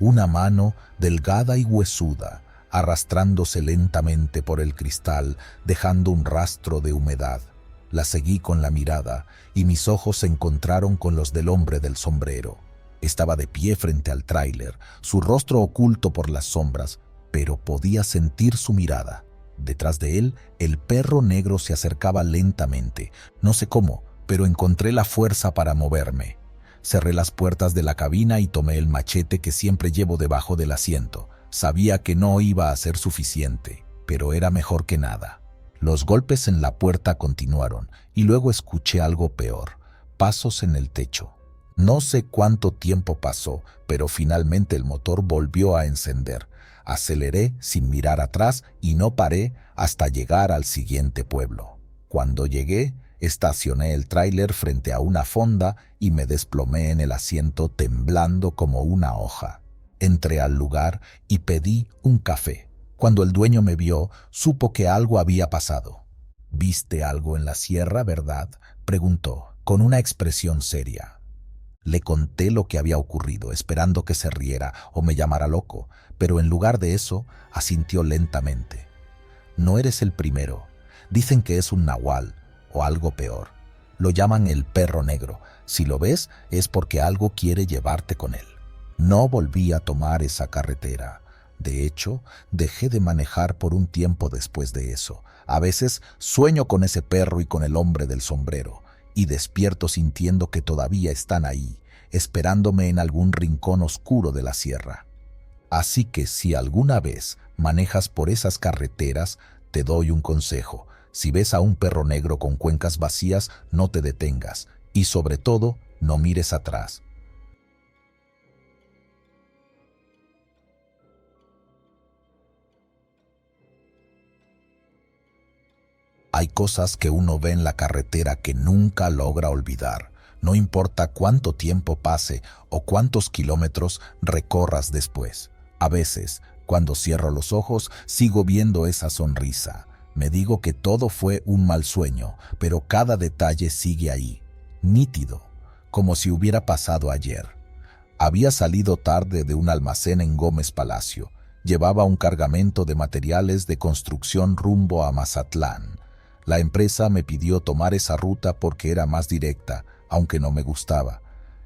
Una mano delgada y huesuda, arrastrándose lentamente por el cristal, dejando un rastro de humedad. La seguí con la mirada y mis ojos se encontraron con los del hombre del sombrero. Estaba de pie frente al tráiler, su rostro oculto por las sombras, pero podía sentir su mirada. Detrás de él, el perro negro se acercaba lentamente. No sé cómo, pero encontré la fuerza para moverme. Cerré las puertas de la cabina y tomé el machete que siempre llevo debajo del asiento. Sabía que no iba a ser suficiente, pero era mejor que nada. Los golpes en la puerta continuaron y luego escuché algo peor: pasos en el techo. No sé cuánto tiempo pasó, pero finalmente el motor volvió a encender. Aceleré sin mirar atrás y no paré hasta llegar al siguiente pueblo. Cuando llegué, estacioné el tráiler frente a una fonda y me desplomé en el asiento temblando como una hoja. Entré al lugar y pedí un café. Cuando el dueño me vio, supo que algo había pasado. «¿Viste algo en la sierra, verdad?», preguntó, con una expresión seria. Le conté lo que había ocurrido, esperando que se riera o me llamara loco, pero en lugar de eso, asintió lentamente. «No eres el primero. Dicen que es un nahual, o algo peor. Lo llaman el perro negro. Si lo ves, es porque algo quiere llevarte con él». No volví a tomar esa carretera. De hecho, dejé de manejar por un tiempo después de eso. A veces sueño con ese perro y con el hombre del sombrero, y despierto sintiendo que todavía están ahí, esperándome en algún rincón oscuro de la sierra. Así que si alguna vez manejas por esas carreteras, te doy un consejo. Si ves a un perro negro con cuencas vacías, no te detengas y sobre todo, no mires atrás. Hay cosas que uno ve en la carretera que nunca logra olvidar. No importa cuánto tiempo pase o cuántos kilómetros recorras después. A veces, cuando cierro los ojos, sigo viendo esa sonrisa. Me digo que todo fue un mal sueño, pero cada detalle sigue ahí, nítido, como si hubiera pasado ayer. Había salido tarde de un almacén en Gómez Palacio. Llevaba un cargamento de materiales de construcción rumbo a Mazatlán. La empresa me pidió tomar esa ruta porque era más directa, aunque no me gustaba.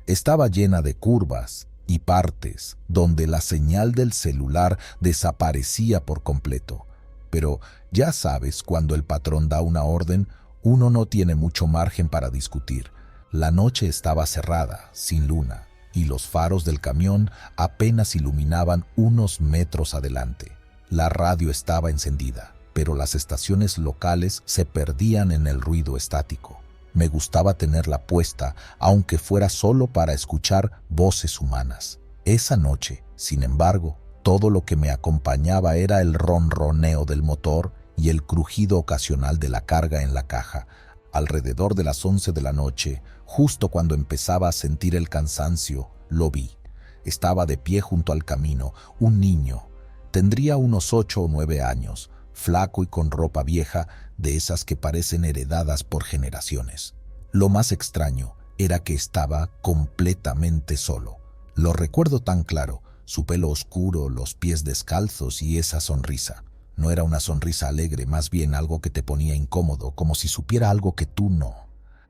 Estaba llena de curvas y partes donde la señal del celular desaparecía por completo. Pero ya sabes, cuando el patrón da una orden, uno no tiene mucho margen para discutir. La noche estaba cerrada, sin luna, y los faros del camión apenas iluminaban unos metros adelante. La radio estaba encendida, pero las estaciones locales se perdían en el ruido estático. Me gustaba tenerla puesta, aunque fuera solo para escuchar voces humanas. Esa noche, sin embargo, todo lo que me acompañaba era el ronroneo del motor y el crujido ocasional de la carga en la caja. Alrededor de las 11 de la noche, justo cuando empezaba a sentir el cansancio, lo vi. Estaba de pie junto al camino, un niño. Tendría unos 8 o 9 años, flaco y con ropa vieja, de esas que parecen heredadas por generaciones. Lo más extraño era que estaba completamente solo. Lo recuerdo tan claro, su pelo oscuro, los pies descalzos y esa sonrisa. No era una sonrisa alegre, más bien algo que te ponía incómodo, como si supiera algo que tú no.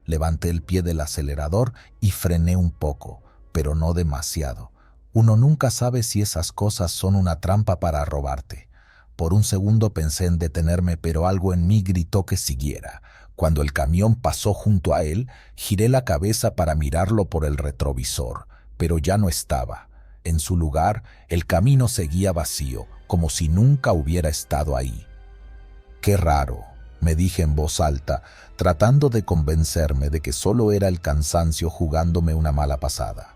Levanté el pie del acelerador y frené un poco, pero no demasiado. Uno nunca sabe si esas cosas son una trampa para robarte. Por un segundo pensé en detenerme, pero algo en mí gritó que siguiera. Cuando el camión pasó junto a él, giré la cabeza para mirarlo por el retrovisor, pero ya no estaba. En su lugar, el camino seguía vacío, como si nunca hubiera estado ahí. «Qué raro», me dije en voz alta, tratando de convencerme de que solo era el cansancio jugándome una mala pasada.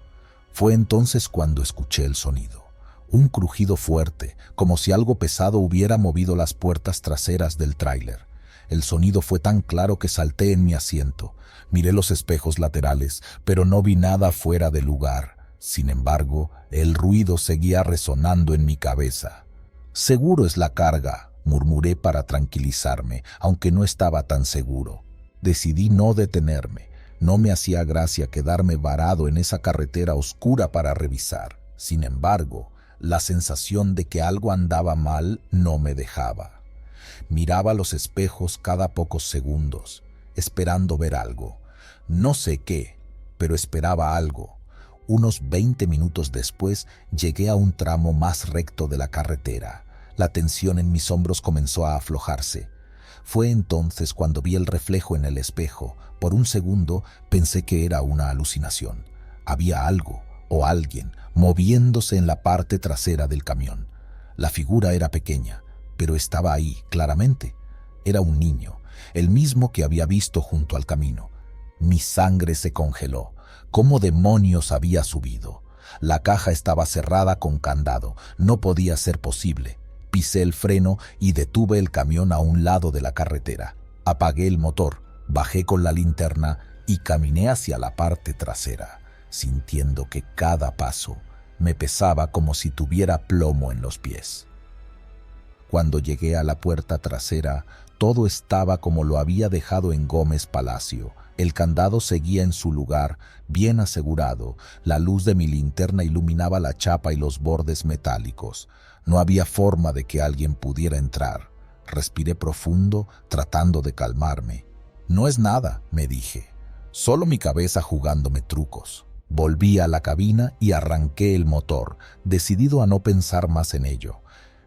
Fue entonces cuando escuché el sonido. Un crujido fuerte, como si algo pesado hubiera movido las puertas traseras del tráiler. El sonido fue tan claro que salté en mi asiento. Miré los espejos laterales, pero no vi nada fuera de lugar. Sin embargo, el ruido seguía resonando en mi cabeza. «Seguro es la carga», murmuré para tranquilizarme, aunque no estaba tan seguro. Decidí no detenerme. No me hacía gracia quedarme varado en esa carretera oscura para revisar. Sin embargo, la sensación de que algo andaba mal no me dejaba. Miraba los espejos cada pocos segundos, esperando ver algo. No sé qué, pero esperaba algo. Unos 20 minutos después llegué a un tramo más recto de la carretera. La tensión en mis hombros comenzó a aflojarse. Fue entonces cuando vi el reflejo en el espejo. Por un segundo pensé que era una alucinación. Había algo o alguien moviéndose en la parte trasera del camión. La figura era pequeña, pero estaba ahí, claramente. Era un niño, el mismo que había visto junto al camino. Mi sangre se congeló. ¿Cómo demonios había subido? La caja estaba cerrada con candado. No podía ser posible. Pisé el freno y detuve el camión a un lado de la carretera. Apagué el motor, bajé con la linterna y caminé hacia la parte trasera, sintiendo que cada paso me pesaba como si tuviera plomo en los pies. Cuando llegué a la puerta trasera, todo estaba como lo había dejado en Gómez Palacio. El candado seguía en su lugar, bien asegurado. La luz de mi linterna iluminaba la chapa y los bordes metálicos. No había forma de que alguien pudiera entrar. Respiré profundo, tratando de calmarme. No es nada, me dije. Solo mi cabeza jugándome trucos. Volví a la cabina y arranqué el motor, decidido a no pensar más en ello.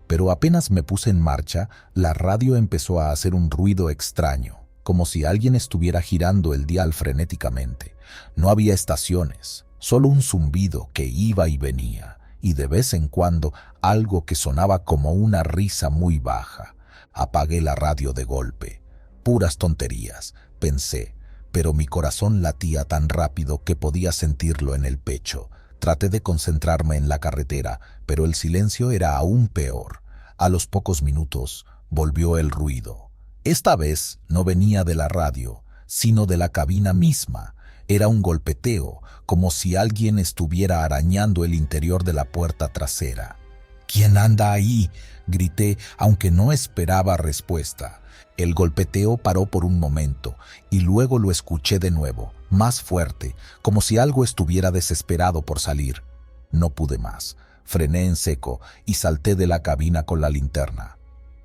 Pero apenas me puse en marcha, la radio empezó a hacer un ruido extraño, como si alguien estuviera girando el dial frenéticamente. No había estaciones, solo un zumbido que iba y venía, y de vez en cuando algo que sonaba como una risa muy baja. Apagué la radio de golpe. Puras tonterías, pensé, pero mi corazón latía tan rápido que podía sentirlo en el pecho. Traté de concentrarme en la carretera, pero el silencio era aún peor. A los pocos minutos volvió el ruido. Esta vez no venía de la radio, sino de la cabina misma. Era un golpeteo, como si alguien estuviera arañando el interior de la puerta trasera. «¿Quién anda ahí?», grité, aunque no esperaba respuesta. El golpeteo paró por un momento y luego lo escuché de nuevo, más fuerte, como si algo estuviera desesperado por salir. No pude más. Frené en seco y salté de la cabina con la linterna.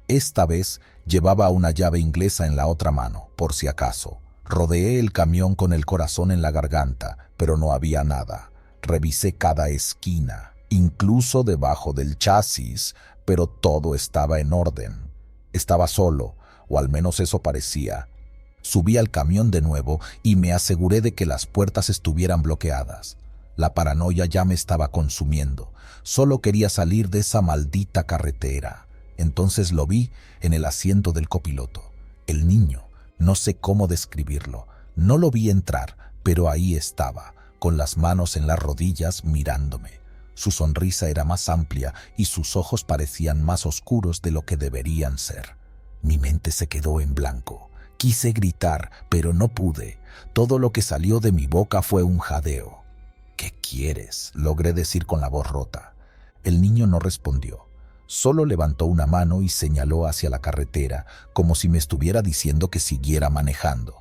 Esta vez llevaba una llave inglesa en la otra mano, por si acaso. Rodeé el camión con el corazón en la garganta, pero no había nada. Revisé cada esquina, incluso debajo del chasis, pero todo estaba en orden. Estaba solo, o al menos eso parecía. Subí al camión de nuevo y me aseguré de que las puertas estuvieran bloqueadas. La paranoia ya me estaba consumiendo. Solo quería salir de esa maldita carretera. Entonces lo vi en el asiento del copiloto. El niño, no sé cómo describirlo. No lo vi entrar, pero ahí estaba, con las manos en las rodillas mirándome. Su sonrisa era más amplia y sus ojos parecían más oscuros de lo que deberían ser. Mi mente se quedó en blanco. Quise gritar, pero no pude. Todo lo que salió de mi boca fue un jadeo. «¿Qué quieres?», logré decir con la voz rota. El niño no respondió. Solo levantó una mano y señaló hacia la carretera, como si me estuviera diciendo que siguiera manejando.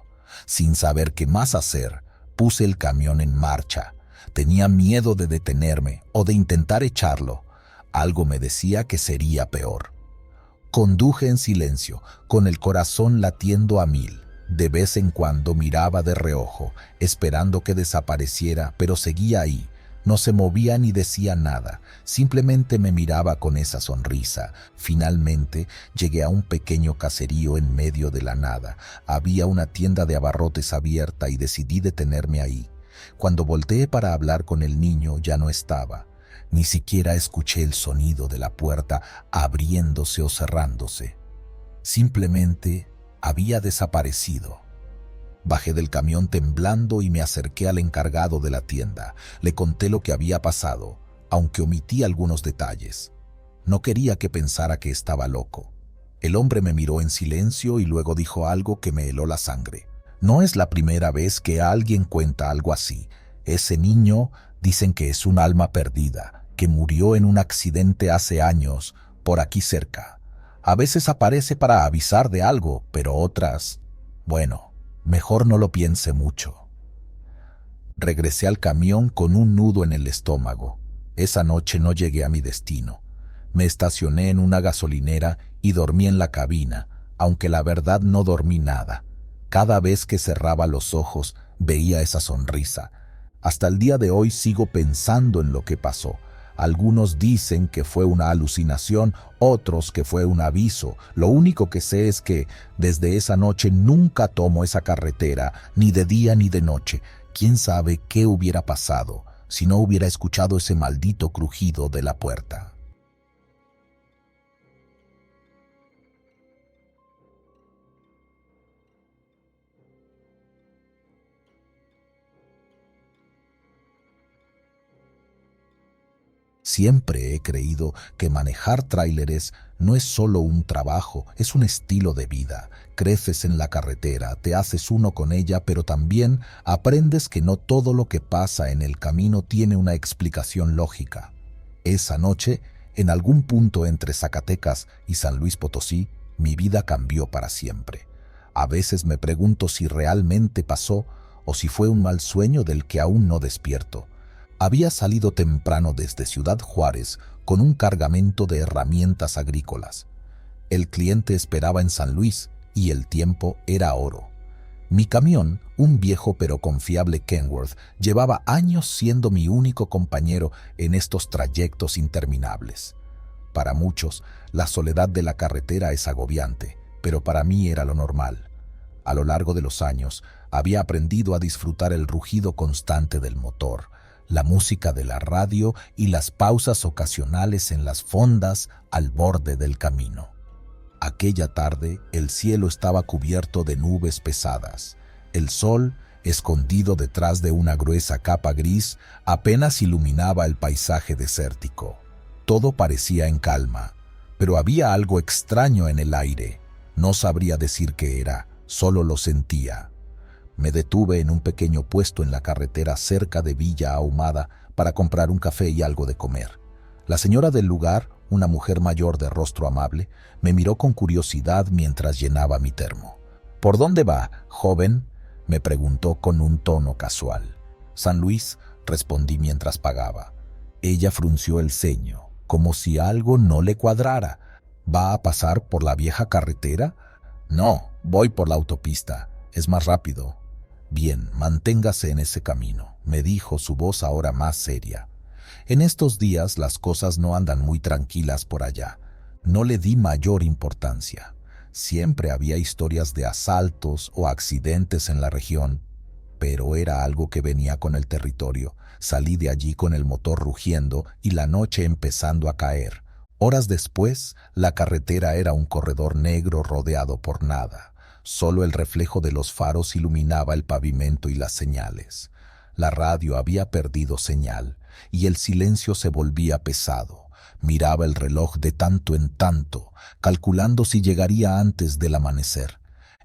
Sin saber qué más hacer, puse el camión en marcha. Tenía miedo de detenerme o de intentar echarlo. Algo me decía que sería peor. Conduje en silencio, con el corazón latiendo a 1000. De vez en cuando miraba de reojo, esperando que desapareciera, pero seguía ahí. No se movía ni decía nada, simplemente me miraba con esa sonrisa. Finalmente llegué a un pequeño caserío en medio de la nada. Había una tienda de abarrotes abierta y decidí detenerme ahí. Cuando volteé para hablar con el niño ya no estaba. Ni siquiera escuché el sonido de la puerta abriéndose o cerrándose. Simplemente había desaparecido. Bajé del camión temblando y me acerqué al encargado de la tienda. Le conté lo que había pasado, aunque omití algunos detalles. No quería que pensara que estaba loco. El hombre me miró en silencio y luego dijo algo que me heló la sangre. «No es la primera vez que alguien cuenta algo así. Ese niño dicen que es un alma perdida, que murió en un accidente hace años, por aquí cerca. A veces aparece para avisar de algo, pero otras... Bueno, mejor no lo piense mucho». Regresé al camión con un nudo en el estómago. Esa noche no llegué a mi destino. Me estacioné en una gasolinera y dormí en la cabina, aunque la verdad no dormí nada. Cada vez que cerraba los ojos veía esa sonrisa. Hasta el día de hoy sigo pensando en lo que pasó. Algunos dicen que fue una alucinación, otros que fue un aviso. Lo único que sé es que desde esa noche nunca tomo esa carretera, ni de día ni de noche. ¿Quién sabe qué hubiera pasado si no hubiera escuchado ese maldito crujido de la puerta? Siempre he creído que manejar tráileres no es solo un trabajo, es un estilo de vida. Creces en la carretera, te haces uno con ella, pero también aprendes que no todo lo que pasa en el camino tiene una explicación lógica. Esa noche, en algún punto entre Zacatecas y San Luis Potosí, mi vida cambió para siempre. A veces me pregunto si realmente pasó o si fue un mal sueño del que aún no despierto. Había salido temprano desde Ciudad Juárez con un cargamento de herramientas agrícolas. El cliente esperaba en San Luis y el tiempo era oro. Mi camión, un viejo pero confiable Kenworth, llevaba años siendo mi único compañero en estos trayectos interminables. Para muchos, la soledad de la carretera es agobiante, pero para mí era lo normal. A lo largo de los años, había aprendido a disfrutar el rugido constante del motor, la música de la radio y las pausas ocasionales en las fondas al borde del camino. Aquella tarde el cielo estaba cubierto de nubes pesadas. El sol, escondido detrás de una gruesa capa gris, apenas iluminaba el paisaje desértico. Todo parecía en calma, pero había algo extraño en el aire. No sabría decir qué era, solo lo sentía. Me detuve en un pequeño puesto en la carretera cerca de Villa Ahumada para comprar un café y algo de comer. La señora del lugar, una mujer mayor de rostro amable, me miró con curiosidad mientras llenaba mi termo. «¿Por dónde va, joven?», me preguntó con un tono casual. «San Luis», respondí mientras pagaba. Ella frunció el ceño, como si algo no le cuadrara. «¿Va a pasar por la vieja carretera?». «No, voy por la autopista. Es más rápido». «Bien, manténgase en ese camino», me dijo, su voz ahora más seria. En estos días las cosas no andan muy tranquilas por allá. No le di mayor importancia. Siempre había historias de asaltos o accidentes en la región, pero era algo que venía con el territorio. Salí de allí con el motor rugiendo y la noche empezando a caer. Horas después, la carretera era un corredor negro rodeado por nada. Solo el reflejo de los faros iluminaba el pavimento y las señales. La radio había perdido señal y el silencio se volvía pesado. Miraba el reloj de tanto en tanto, calculando si llegaría antes del amanecer.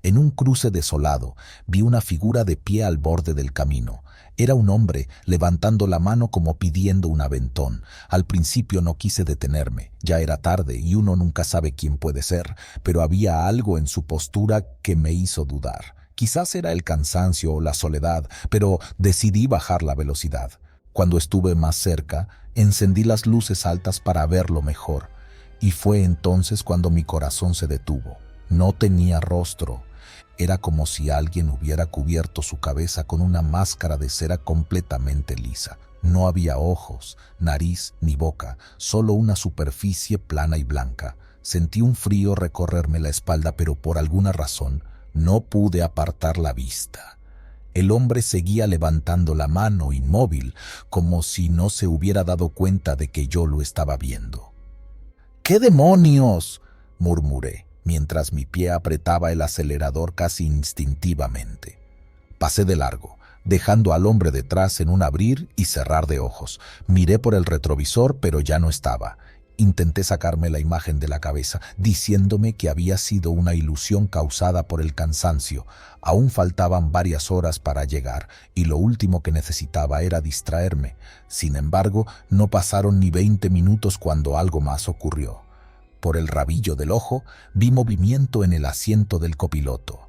En un cruce desolado, vi una figura de pie al borde del camino. Era un hombre levantando la mano como pidiendo un aventón. Al principio no quise detenerme. Ya era tarde y uno nunca sabe quién puede ser, pero había algo en su postura que me hizo dudar. Quizás era el cansancio o la soledad, pero decidí bajar la velocidad. Cuando estuve más cerca, encendí las luces altas para verlo mejor, y fue entonces cuando mi corazón se detuvo. No tenía rostro. Era como si alguien hubiera cubierto su cabeza con una máscara de cera completamente lisa. No había ojos, nariz ni boca, solo una superficie plana y blanca. Sentí un frío recorrerme la espalda, pero por alguna razón no pude apartar la vista. El hombre seguía levantando la mano inmóvil, como si no se hubiera dado cuenta de que yo lo estaba viendo. «¿Qué demonios?», murmuré, mientras mi pie apretaba el acelerador casi instintivamente. Pasé de largo, dejando al hombre detrás en un abrir y cerrar de ojos. Miré por el retrovisor, pero ya no estaba. Intenté sacarme la imagen de la cabeza, diciéndome que había sido una ilusión causada por el cansancio. Aún faltaban varias horas para llegar, y lo último que necesitaba era distraerme. Sin embargo, no pasaron ni 20 minutos cuando algo más ocurrió. Por el rabillo del ojo, vi movimiento en el asiento del copiloto.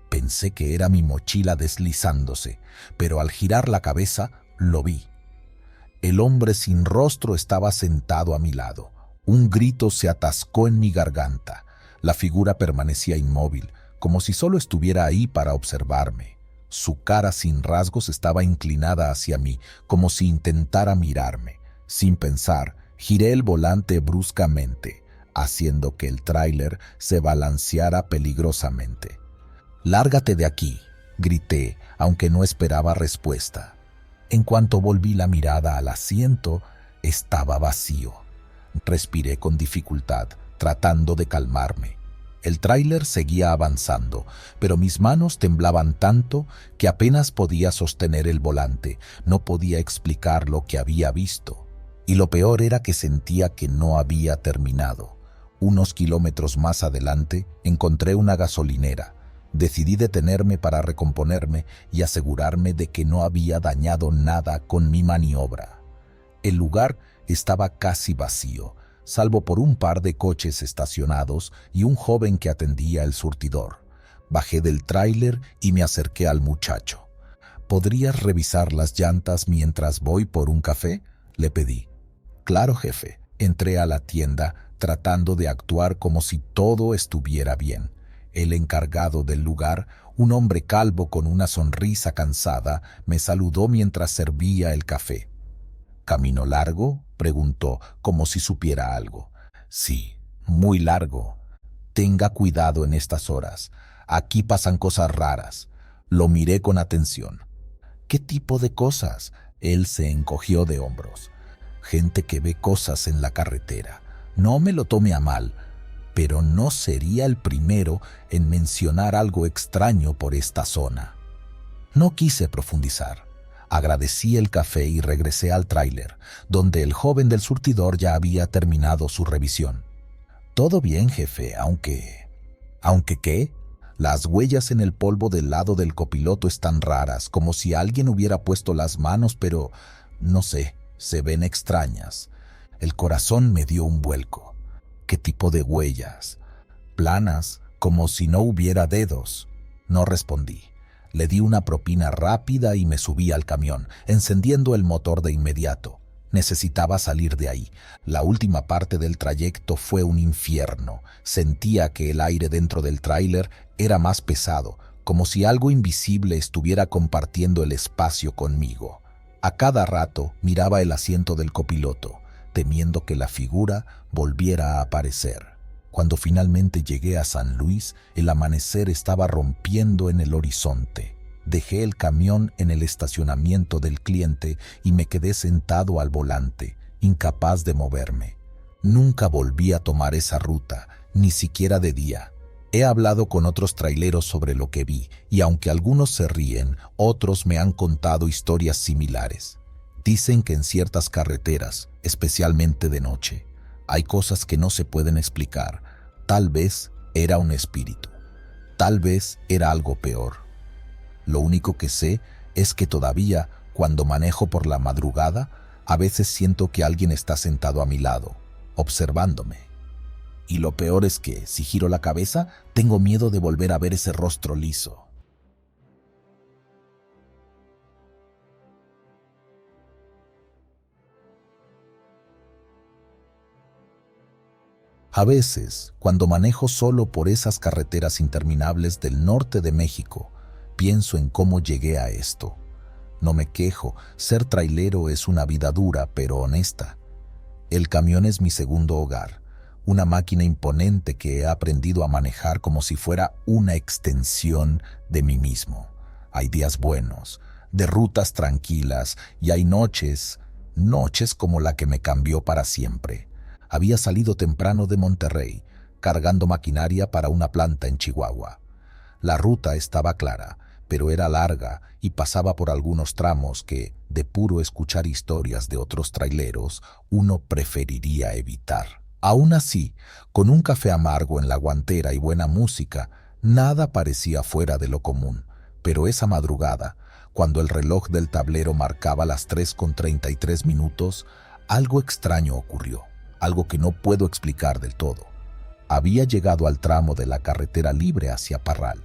Pensé que era mi mochila deslizándose, pero al girar la cabeza, lo vi. El hombre sin rostro estaba sentado a mi lado. Un grito se atascó en mi garganta. La figura permanecía inmóvil, como si solo estuviera ahí para observarme. Su cara sin rasgos estaba inclinada hacia mí, como si intentara mirarme. Sin pensar, giré el volante bruscamente, haciendo que el tráiler se balanceara peligrosamente. «Lárgate de aquí», grité, aunque no esperaba respuesta. En cuanto volví la mirada al asiento, estaba vacío. Respiré con dificultad, tratando de calmarme. El tráiler seguía avanzando, pero mis manos temblaban tanto que apenas podía sostener el volante. No podía explicar lo que había visto. Y lo peor era que sentía que no había terminado. Unos kilómetros más adelante encontré una gasolinera. Decidí detenerme para recomponerme y asegurarme de que no había dañado nada con mi maniobra. El lugar estaba casi vacío, salvo por un par de coches estacionados y un joven que atendía el surtidor. Bajé del tráiler y me acerqué al muchacho. «¿Podrías revisar las llantas mientras voy por un café?», le pedí. «Claro, jefe». Entré a la tienda tratando de actuar como si todo estuviera bien. El encargado del lugar, un hombre calvo con una sonrisa cansada, me saludó mientras servía el café. «¿Camino largo?», preguntó, como si supiera algo. «Sí, muy largo. Tenga cuidado en estas horas. Aquí pasan cosas raras». Lo miré con atención. «¿Qué tipo de cosas?». Él se encogió de hombros. «Gente que ve cosas en la carretera. No me lo tome a mal, pero no sería el primero en mencionar algo extraño por esta zona». No quise profundizar. Agradecí el café y regresé al tráiler, donde el joven del surtidor ya había terminado su revisión. «Todo bien, jefe, aunque...». «¿Aunque qué?». «Las huellas en el polvo del lado del copiloto están raras, como si alguien hubiera puesto las manos, pero... no sé, se ven extrañas». El corazón me dio un vuelco. «¿Qué tipo de huellas?». «Planas, como si no hubiera dedos». No respondí. Le di una propina rápida y me subí al camión, encendiendo el motor de inmediato. Necesitaba salir de ahí. La última parte del trayecto fue un infierno. Sentía que el aire dentro del tráiler era más pesado, como si algo invisible estuviera compartiendo el espacio conmigo. A cada rato miraba el asiento del copiloto, temiendo que la figura volviera a aparecer. Cuando finalmente llegué a San Luis, el amanecer estaba rompiendo en el horizonte. Dejé el camión en el estacionamiento del cliente y me quedé sentado al volante, incapaz de moverme. Nunca volví a tomar esa ruta, ni siquiera de día. He hablado con otros traileros sobre lo que vi, y aunque algunos se ríen, otros me han contado historias similares. Dicen que en ciertas carreteras, especialmente de noche, hay cosas que no se pueden explicar. Tal vez era un espíritu. Tal vez era algo peor. Lo único que sé es que todavía, cuando manejo por la madrugada, a veces siento que alguien está sentado a mi lado, observándome. Y lo peor es que, si giro la cabeza, tengo miedo de volver a ver ese rostro liso. A veces, cuando manejo solo por esas carreteras interminables del norte de México, pienso en cómo llegué a esto. No me quejo, ser trailero es una vida dura pero honesta. El camión es mi segundo hogar, una máquina imponente que he aprendido a manejar como si fuera una extensión de mí mismo. Hay días buenos, de rutas tranquilas, y hay noches como la que me cambió para siempre. Había salido temprano de Monterrey, cargando maquinaria para una planta en Chihuahua. La ruta estaba clara, pero era larga y pasaba por algunos tramos que, de puro escuchar historias de otros traileros, uno preferiría evitar. Aún así, con un café amargo en la guantera y buena música, nada parecía fuera de lo común. Pero esa madrugada, cuando el reloj del tablero marcaba las 3:33, algo extraño ocurrió. Algo que no puedo explicar del todo. Había llegado al tramo de la carretera libre hacia Parral.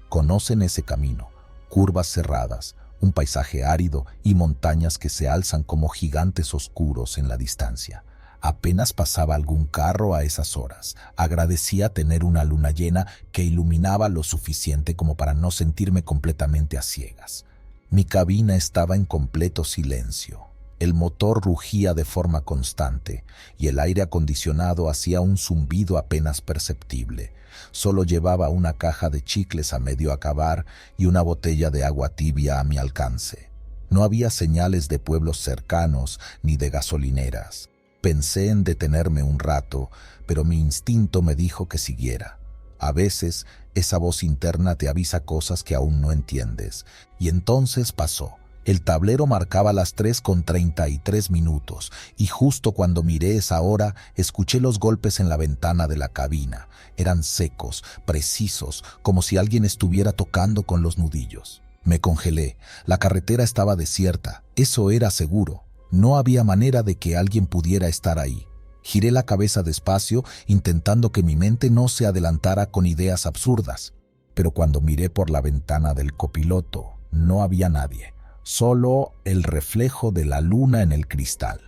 Conocen ese camino, curvas cerradas, un paisaje árido y montañas que se alzan como gigantes oscuros en la distancia. Apenas pasaba algún carro a esas horas. Agradecía tener una luna llena que iluminaba lo suficiente como para no sentirme completamente a ciegas. Mi cabina estaba en completo silencio. El motor rugía de forma constante y el aire acondicionado hacía un zumbido apenas perceptible. Solo llevaba una caja de chicles a medio acabar y una botella de agua tibia a mi alcance. No había señales de pueblos cercanos ni de gasolineras. Pensé en detenerme un rato, pero mi instinto me dijo que siguiera. A veces, esa voz interna te avisa cosas que aún no entiendes. Y entonces pasó. El tablero marcaba las 3:33 y justo cuando miré esa hora, escuché los golpes en la ventana de la cabina. Eran secos, precisos, como si alguien estuviera tocando con los nudillos. Me congelé. La carretera estaba desierta, eso era seguro. No había manera de que alguien pudiera estar ahí. Giré la cabeza despacio, intentando que mi mente no se adelantara con ideas absurdas. Pero cuando miré por la ventana del copiloto, no había nadie. Solo el reflejo de la luna en el cristal.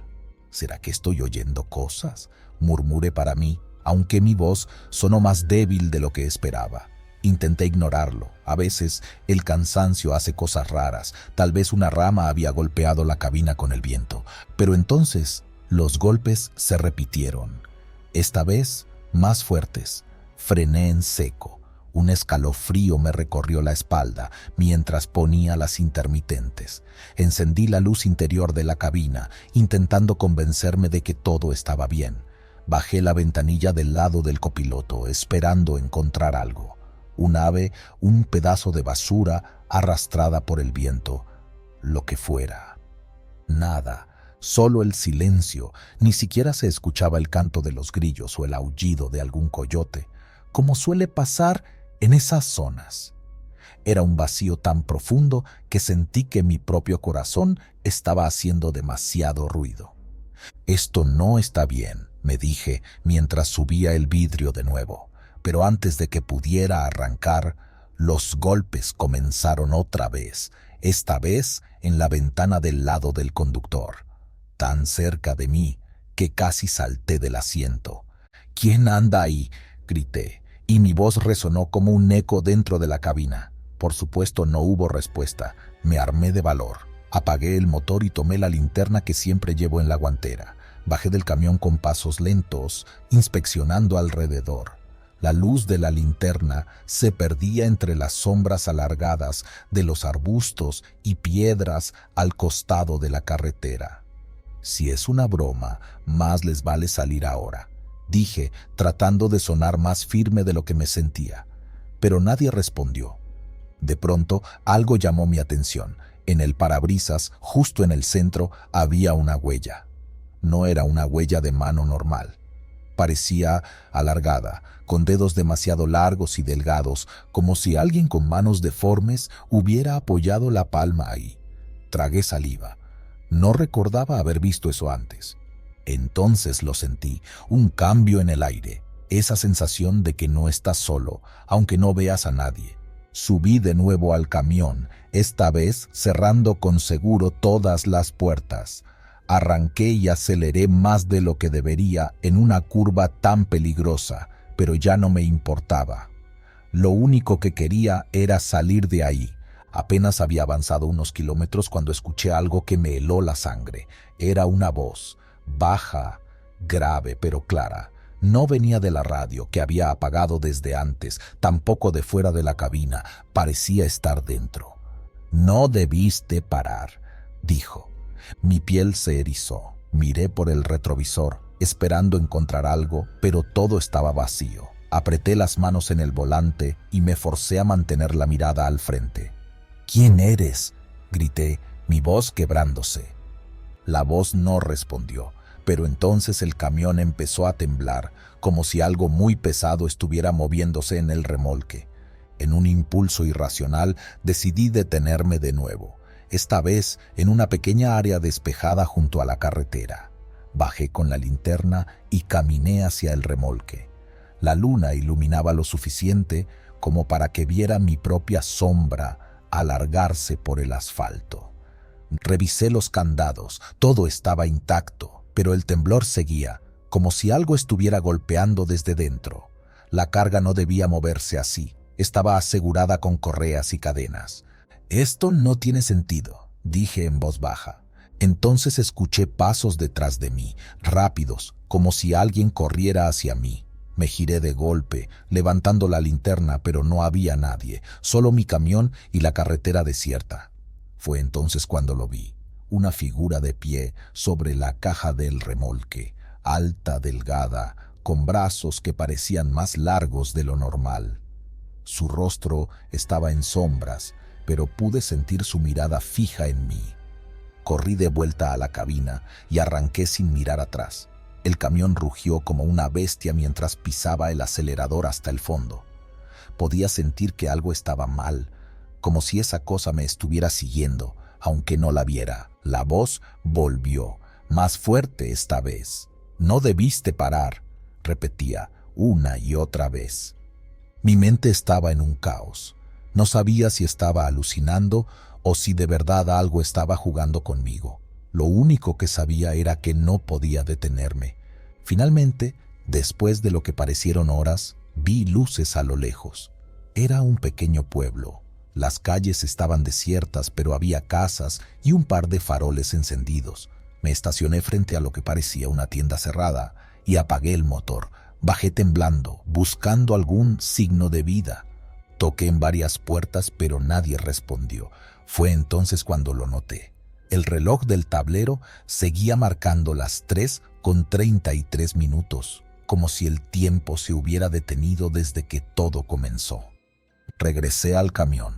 ¿Será que estoy oyendo cosas?, murmuré para mí, aunque mi voz sonó más débil de lo que esperaba. Intenté ignorarlo. A veces el cansancio hace cosas raras. Tal vez una rama había golpeado la cabina con el viento. Pero entonces los golpes se repitieron. Esta vez más fuertes. Frené en seco. Un escalofrío me recorrió la espalda mientras ponía las intermitentes. Encendí la luz interior de la cabina, intentando convencerme de que todo estaba bien. Bajé la ventanilla del lado del copiloto, esperando encontrar algo. Un ave, un pedazo de basura arrastrada por el viento, lo que fuera. Nada, solo el silencio. Ni siquiera se escuchaba el canto de los grillos o el aullido de algún coyote, como suele pasar en esas zonas. Era un vacío tan profundo que sentí que mi propio corazón estaba haciendo demasiado ruido. Esto no está bien, me dije mientras subía el vidrio de nuevo. Pero antes de que pudiera arrancar, los golpes comenzaron otra vez, esta vez en la ventana del lado del conductor, tan cerca de mí que casi salté del asiento. «¿Quién anda ahí?», grité, y mi voz resonó como un eco dentro de la cabina. Por supuesto no hubo respuesta. Me armé de valor. Apagué el motor y tomé la linterna que siempre llevo en la guantera. Bajé del camión con pasos lentos, inspeccionando alrededor. La luz de la linterna se perdía entre las sombras alargadas de los arbustos y piedras al costado de la carretera. Si es una broma, más les vale salir ahora, dije, tratando de sonar más firme de lo que me sentía. Pero nadie respondió. De pronto, algo llamó mi atención. En el parabrisas, justo en el centro, había una huella. No era una huella de mano normal. Parecía alargada, con dedos demasiado largos y delgados, como si alguien con manos deformes hubiera apoyado la palma ahí. Tragué saliva. No recordaba haber visto eso antes. Entonces lo sentí, un cambio en el aire, esa sensación de que no estás solo, aunque no veas a nadie. Subí de nuevo al camión, esta vez cerrando con seguro todas las puertas. Arranqué y aceleré más de lo que debería en una curva tan peligrosa, pero ya no me importaba. Lo único que quería era salir de ahí. Apenas había avanzado unos kilómetros cuando escuché algo que me heló la sangre. Era una voz, baja, grave pero clara. No venía de la radio, que había apagado desde antes, tampoco de fuera de la cabina. Parecía estar dentro. «No debiste parar», dijo. Mi piel se erizó. Miré por el retrovisor, esperando encontrar algo, pero todo estaba vacío. Apreté las manos en el volante y me forcé a mantener la mirada al frente. «¿Quién eres?», grité, mi voz quebrándose. La voz no respondió, pero entonces el camión empezó a temblar, como si algo muy pesado estuviera moviéndose en el remolque. En un impulso irracional decidí detenerme de nuevo, esta vez en una pequeña área despejada junto a la carretera. Bajé con la linterna y caminé hacia el remolque. La luna iluminaba lo suficiente como para que viera mi propia sombra alargarse por el asfalto. Revisé los candados, todo estaba intacto, pero el temblor seguía, como si algo estuviera golpeando desde dentro. La carga no debía moverse así, estaba asegurada con correas y cadenas. «Esto no tiene sentido», dije en voz baja. Entonces escuché pasos detrás de mí, rápidos, como si alguien corriera hacia mí. Me giré de golpe, levantando la linterna, pero no había nadie, solo mi camión y la carretera desierta. Fue entonces cuando lo vi, una figura de pie sobre la caja del remolque, alta, delgada, con brazos que parecían más largos de lo normal. Su rostro estaba en sombras, pero pude sentir su mirada fija en mí. Corrí de vuelta a la cabina y arranqué sin mirar atrás. El camión rugió como una bestia mientras pisaba el acelerador hasta el fondo. Podía sentir que algo estaba mal, como si esa cosa me estuviera siguiendo, aunque no la viera. La voz volvió, más fuerte esta vez. «No debiste parar», repetía una y otra vez. Mi mente estaba en un caos. No sabía si estaba alucinando o si de verdad algo estaba jugando conmigo. Lo único que sabía era que no podía detenerme. Finalmente, después de lo que parecieron horas, vi luces a lo lejos. Era un pequeño pueblo. Las calles estaban desiertas, pero había casas y un par de faroles encendidos. Me estacioné frente a lo que parecía una tienda cerrada y apagué el motor. Bajé temblando, buscando algún signo de vida. Toqué en varias puertas, pero nadie respondió. Fue entonces cuando lo noté. El reloj del tablero seguía marcando las 3:33, como si el tiempo se hubiera detenido desde que todo comenzó. Regresé al camión,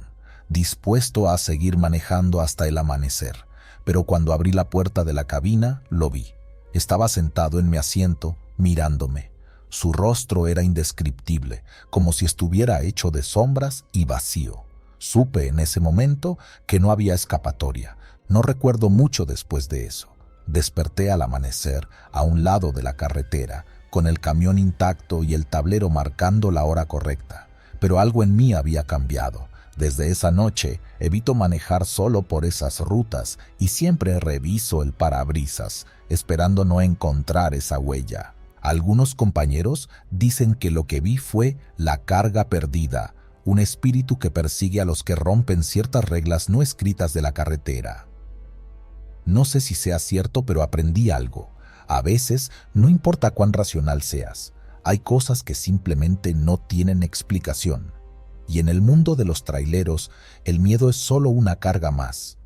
dispuesto a seguir manejando hasta el amanecer, pero cuando abrí la puerta de la cabina, lo vi. Estaba sentado en mi asiento, mirándome. Su rostro era indescriptible, como si estuviera hecho de sombras y vacío. Supe en ese momento que no había escapatoria. No recuerdo mucho después de eso. Desperté al amanecer, a un lado de la carretera, con el camión intacto y el tablero marcando la hora correcta. Pero algo en mí había cambiado. Desde esa noche evito manejar solo por esas rutas y siempre reviso el parabrisas, esperando no encontrar esa huella. Algunos compañeros dicen que lo que vi fue la carga perdida, un espíritu que persigue a los que rompen ciertas reglas no escritas de la carretera. No sé si sea cierto, pero aprendí algo. A veces, no importa cuán racional seas, hay cosas que simplemente no tienen explicación. Y en el mundo de los traileros, el miedo es solo una carga más.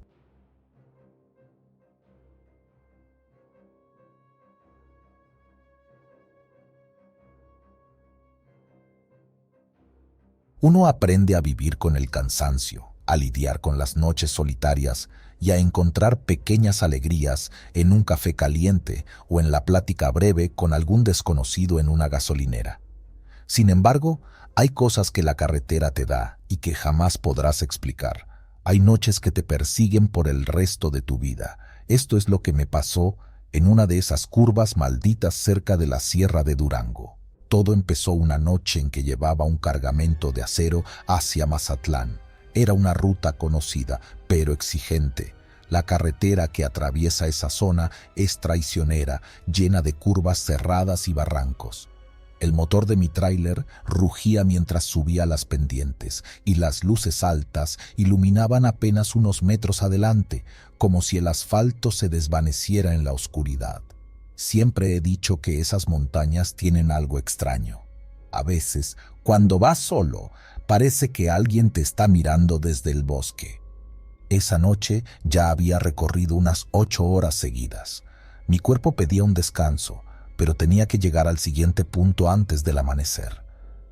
Uno aprende a vivir con el cansancio, a lidiar con las noches solitarias y a encontrar pequeñas alegrías en un café caliente o en la plática breve con algún desconocido en una gasolinera. Sin embargo, hay cosas que la carretera te da y que jamás podrás explicar. Hay noches que te persiguen por el resto de tu vida. Esto es lo que me pasó en una de esas curvas malditas cerca de la Sierra de Durango. Todo empezó una noche en que llevaba un cargamento de acero hacia Mazatlán. Era una ruta conocida, pero exigente. La carretera que atraviesa esa zona es traicionera, llena de curvas cerradas y barrancos. El motor de mi tráiler rugía mientras subía las pendientes, y las luces altas iluminaban apenas unos metros adelante, como si el asfalto se desvaneciera en la oscuridad. Siempre he dicho que esas montañas tienen algo extraño. A veces, cuando vas solo, parece que alguien te está mirando desde el bosque. Esa noche ya había recorrido unas 8 horas seguidas. Mi cuerpo pedía un descanso, pero tenía que llegar al siguiente punto antes del amanecer.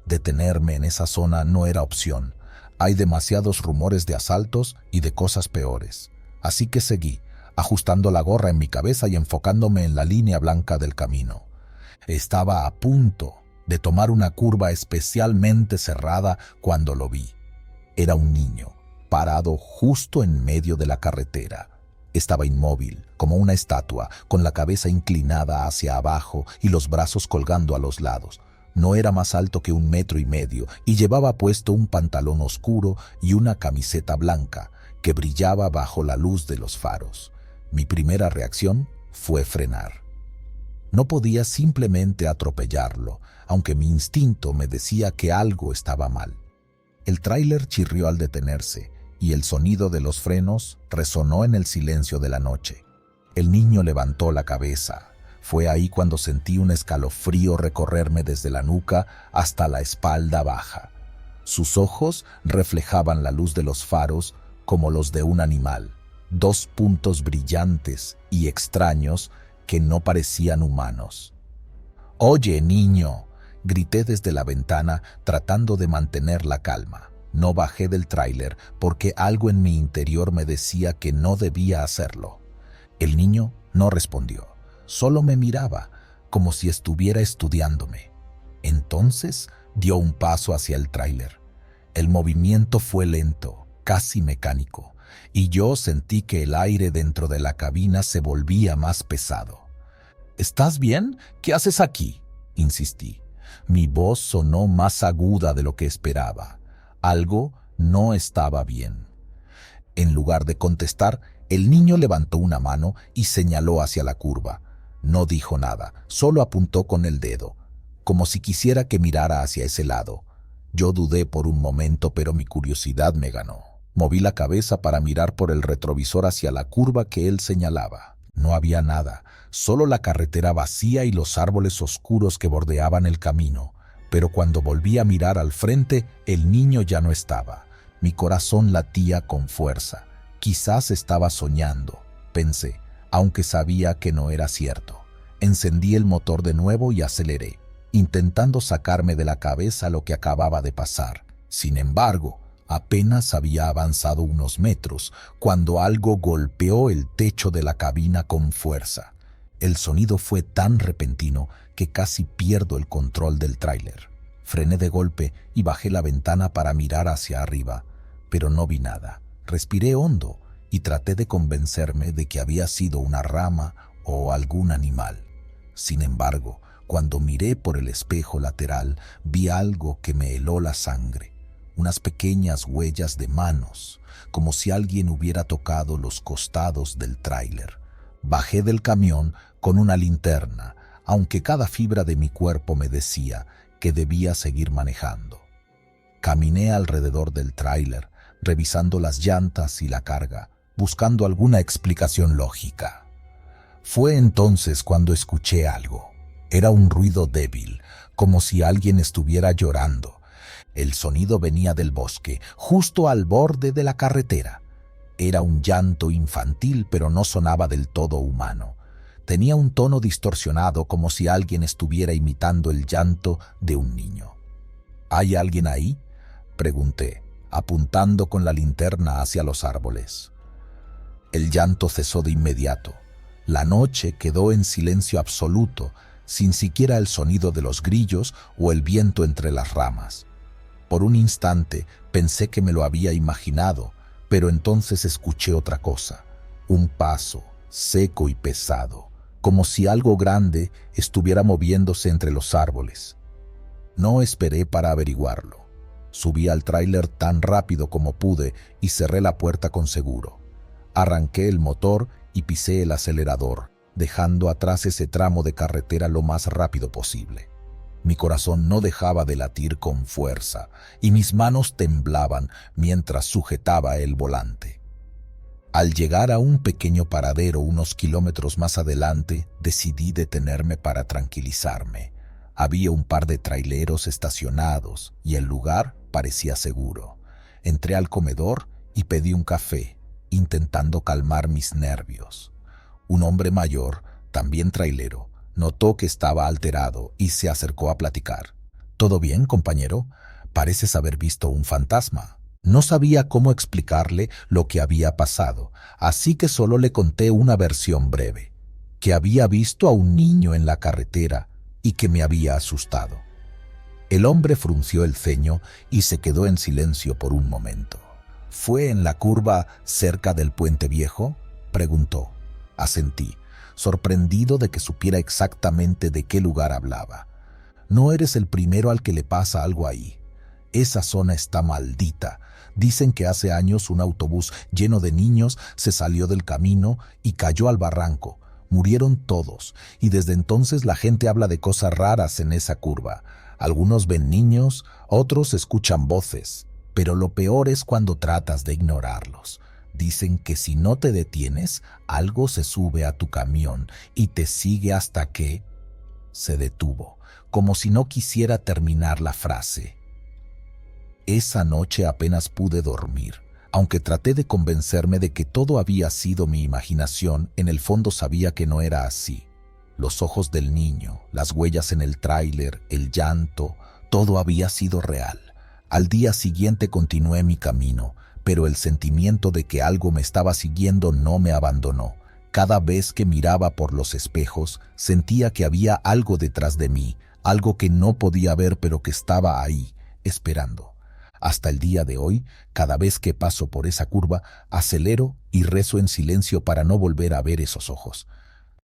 Detenerme en esa zona no era opción. Hay demasiados rumores de asaltos y de cosas peores. Así que seguí, ajustando la gorra en mi cabeza y enfocándome en la línea blanca del camino. Estaba a punto de tomar una curva especialmente cerrada cuando lo vi. Era un niño, parado justo en medio de la carretera. Estaba inmóvil, como una estatua, con la cabeza inclinada hacia abajo y los brazos colgando a los lados. No era más alto que 1,5 metros y llevaba puesto un pantalón oscuro y una camiseta blanca que brillaba bajo la luz de los faros. Mi primera reacción fue frenar. No podía simplemente atropellarlo, aunque mi instinto me decía que algo estaba mal. El tráiler chirrió al detenerse y el sonido de los frenos resonó en el silencio de la noche. El niño levantó la cabeza. Fue ahí cuando sentí un escalofrío recorrerme desde la nuca hasta la espalda baja. Sus ojos reflejaban la luz de los faros como los de un animal, dos puntos brillantes y extraños que no parecían humanos. «Oye, niño», grité desde la ventana tratando de mantener la calma. No bajé del tráiler porque algo en mi interior me decía que no debía hacerlo. El niño no respondió, solo me miraba, como si estuviera estudiándome. Entonces dio un paso hacia el tráiler. El movimiento fue lento, casi mecánico, y yo sentí que el aire dentro de la cabina se volvía más pesado. «¿Estás bien? ¿Qué haces aquí?», insistí. Mi voz sonó más aguda de lo que esperaba. Algo no estaba bien. En lugar de contestar, el niño levantó una mano y señaló hacia la curva. No dijo nada, solo apuntó con el dedo, como si quisiera que mirara hacia ese lado. Yo dudé por un momento, pero mi curiosidad me ganó. Moví la cabeza para mirar por el retrovisor hacia la curva que él señalaba. No había nada, solo la carretera vacía y los árboles oscuros que bordeaban el camino. Pero cuando volví a mirar al frente, el niño ya no estaba. Mi corazón latía con fuerza. Quizás estaba soñando, pensé, aunque sabía que no era cierto. Encendí el motor de nuevo y aceleré, intentando sacarme de la cabeza lo que acababa de pasar. Sin embargo, apenas había avanzado unos metros cuando algo golpeó el techo de la cabina con fuerza. El sonido fue tan repentino que casi pierdo el control del tráiler. Frené de golpe y bajé la ventana para mirar hacia arriba, pero no vi nada. Respiré hondo y traté de convencerme de que había sido una rama o algún animal. Sin embargo, cuando miré por el espejo lateral, vi algo que me heló la sangre. Unas pequeñas huellas de manos, como si alguien hubiera tocado los costados del tráiler. Bajé del camión con una linterna, aunque cada fibra de mi cuerpo me decía que debía seguir manejando. Caminé alrededor del tráiler, revisando las llantas y la carga, buscando alguna explicación lógica. Fue entonces cuando escuché algo. Era un ruido débil, como si alguien estuviera llorando. El sonido venía del bosque, justo al borde de la carretera. Era un llanto infantil, pero no sonaba del todo humano. Tenía un tono distorsionado, como si alguien estuviera imitando el llanto de un niño. «¿Hay alguien ahí?», pregunté, apuntando con la linterna hacia los árboles. El llanto cesó de inmediato. La noche quedó en silencio absoluto, sin siquiera el sonido de los grillos o el viento entre las ramas. Por un instante pensé que me lo había imaginado, pero entonces escuché otra cosa, un paso seco y pesado, como si algo grande estuviera moviéndose entre los árboles. No esperé para averiguarlo. Subí al tráiler tan rápido como pude y cerré la puerta con seguro. Arranqué el motor y pisé el acelerador, dejando atrás ese tramo de carretera lo más rápido posible. Mi corazón no dejaba de latir con fuerza y mis manos temblaban mientras sujetaba el volante. Al llegar a un pequeño paradero unos kilómetros más adelante, decidí detenerme para tranquilizarme. Había un par de traileros estacionados y el lugar parecía seguro. Entré al comedor y pedí un café, intentando calmar mis nervios. Un hombre mayor, también trailero, notó que estaba alterado y se acercó a platicar. «¿Todo bien, compañero? Pareces haber visto un fantasma». No sabía cómo explicarle lo que había pasado, así que solo le conté una versión breve, que había visto a un niño en la carretera y que me había asustado. El hombre frunció el ceño y se quedó en silencio por un momento. «¿Fue en la curva cerca del Puente Viejo?», preguntó. Asentí, sorprendido de que supiera exactamente de qué lugar hablaba. «No eres el primero al que le pasa algo ahí. Esa zona está maldita. Dicen que hace años un autobús lleno de niños se salió del camino y cayó al barranco. Murieron todos, y desde entonces la gente habla de cosas raras en esa curva. Algunos ven niños, otros escuchan voces, pero lo peor es cuando tratas de ignorarlos. Dicen que si no te detienes, algo se sube a tu camión y te sigue hasta que... Se detuvo, como si no quisiera terminar la frase. Esa noche apenas pude dormir. Aunque traté de convencerme de que todo había sido mi imaginación, en el fondo sabía que no era así. Los ojos del niño, las huellas en el tráiler, el llanto, todo había sido real. Al día siguiente continué mi camino, pero el sentimiento de que algo me estaba siguiendo no me abandonó. Cada vez que miraba por los espejos, sentía que había algo detrás de mí, algo que no podía ver pero que estaba ahí, esperando. Hasta el día de hoy, cada vez que paso por esa curva, acelero y rezo en silencio para no volver a ver esos ojos.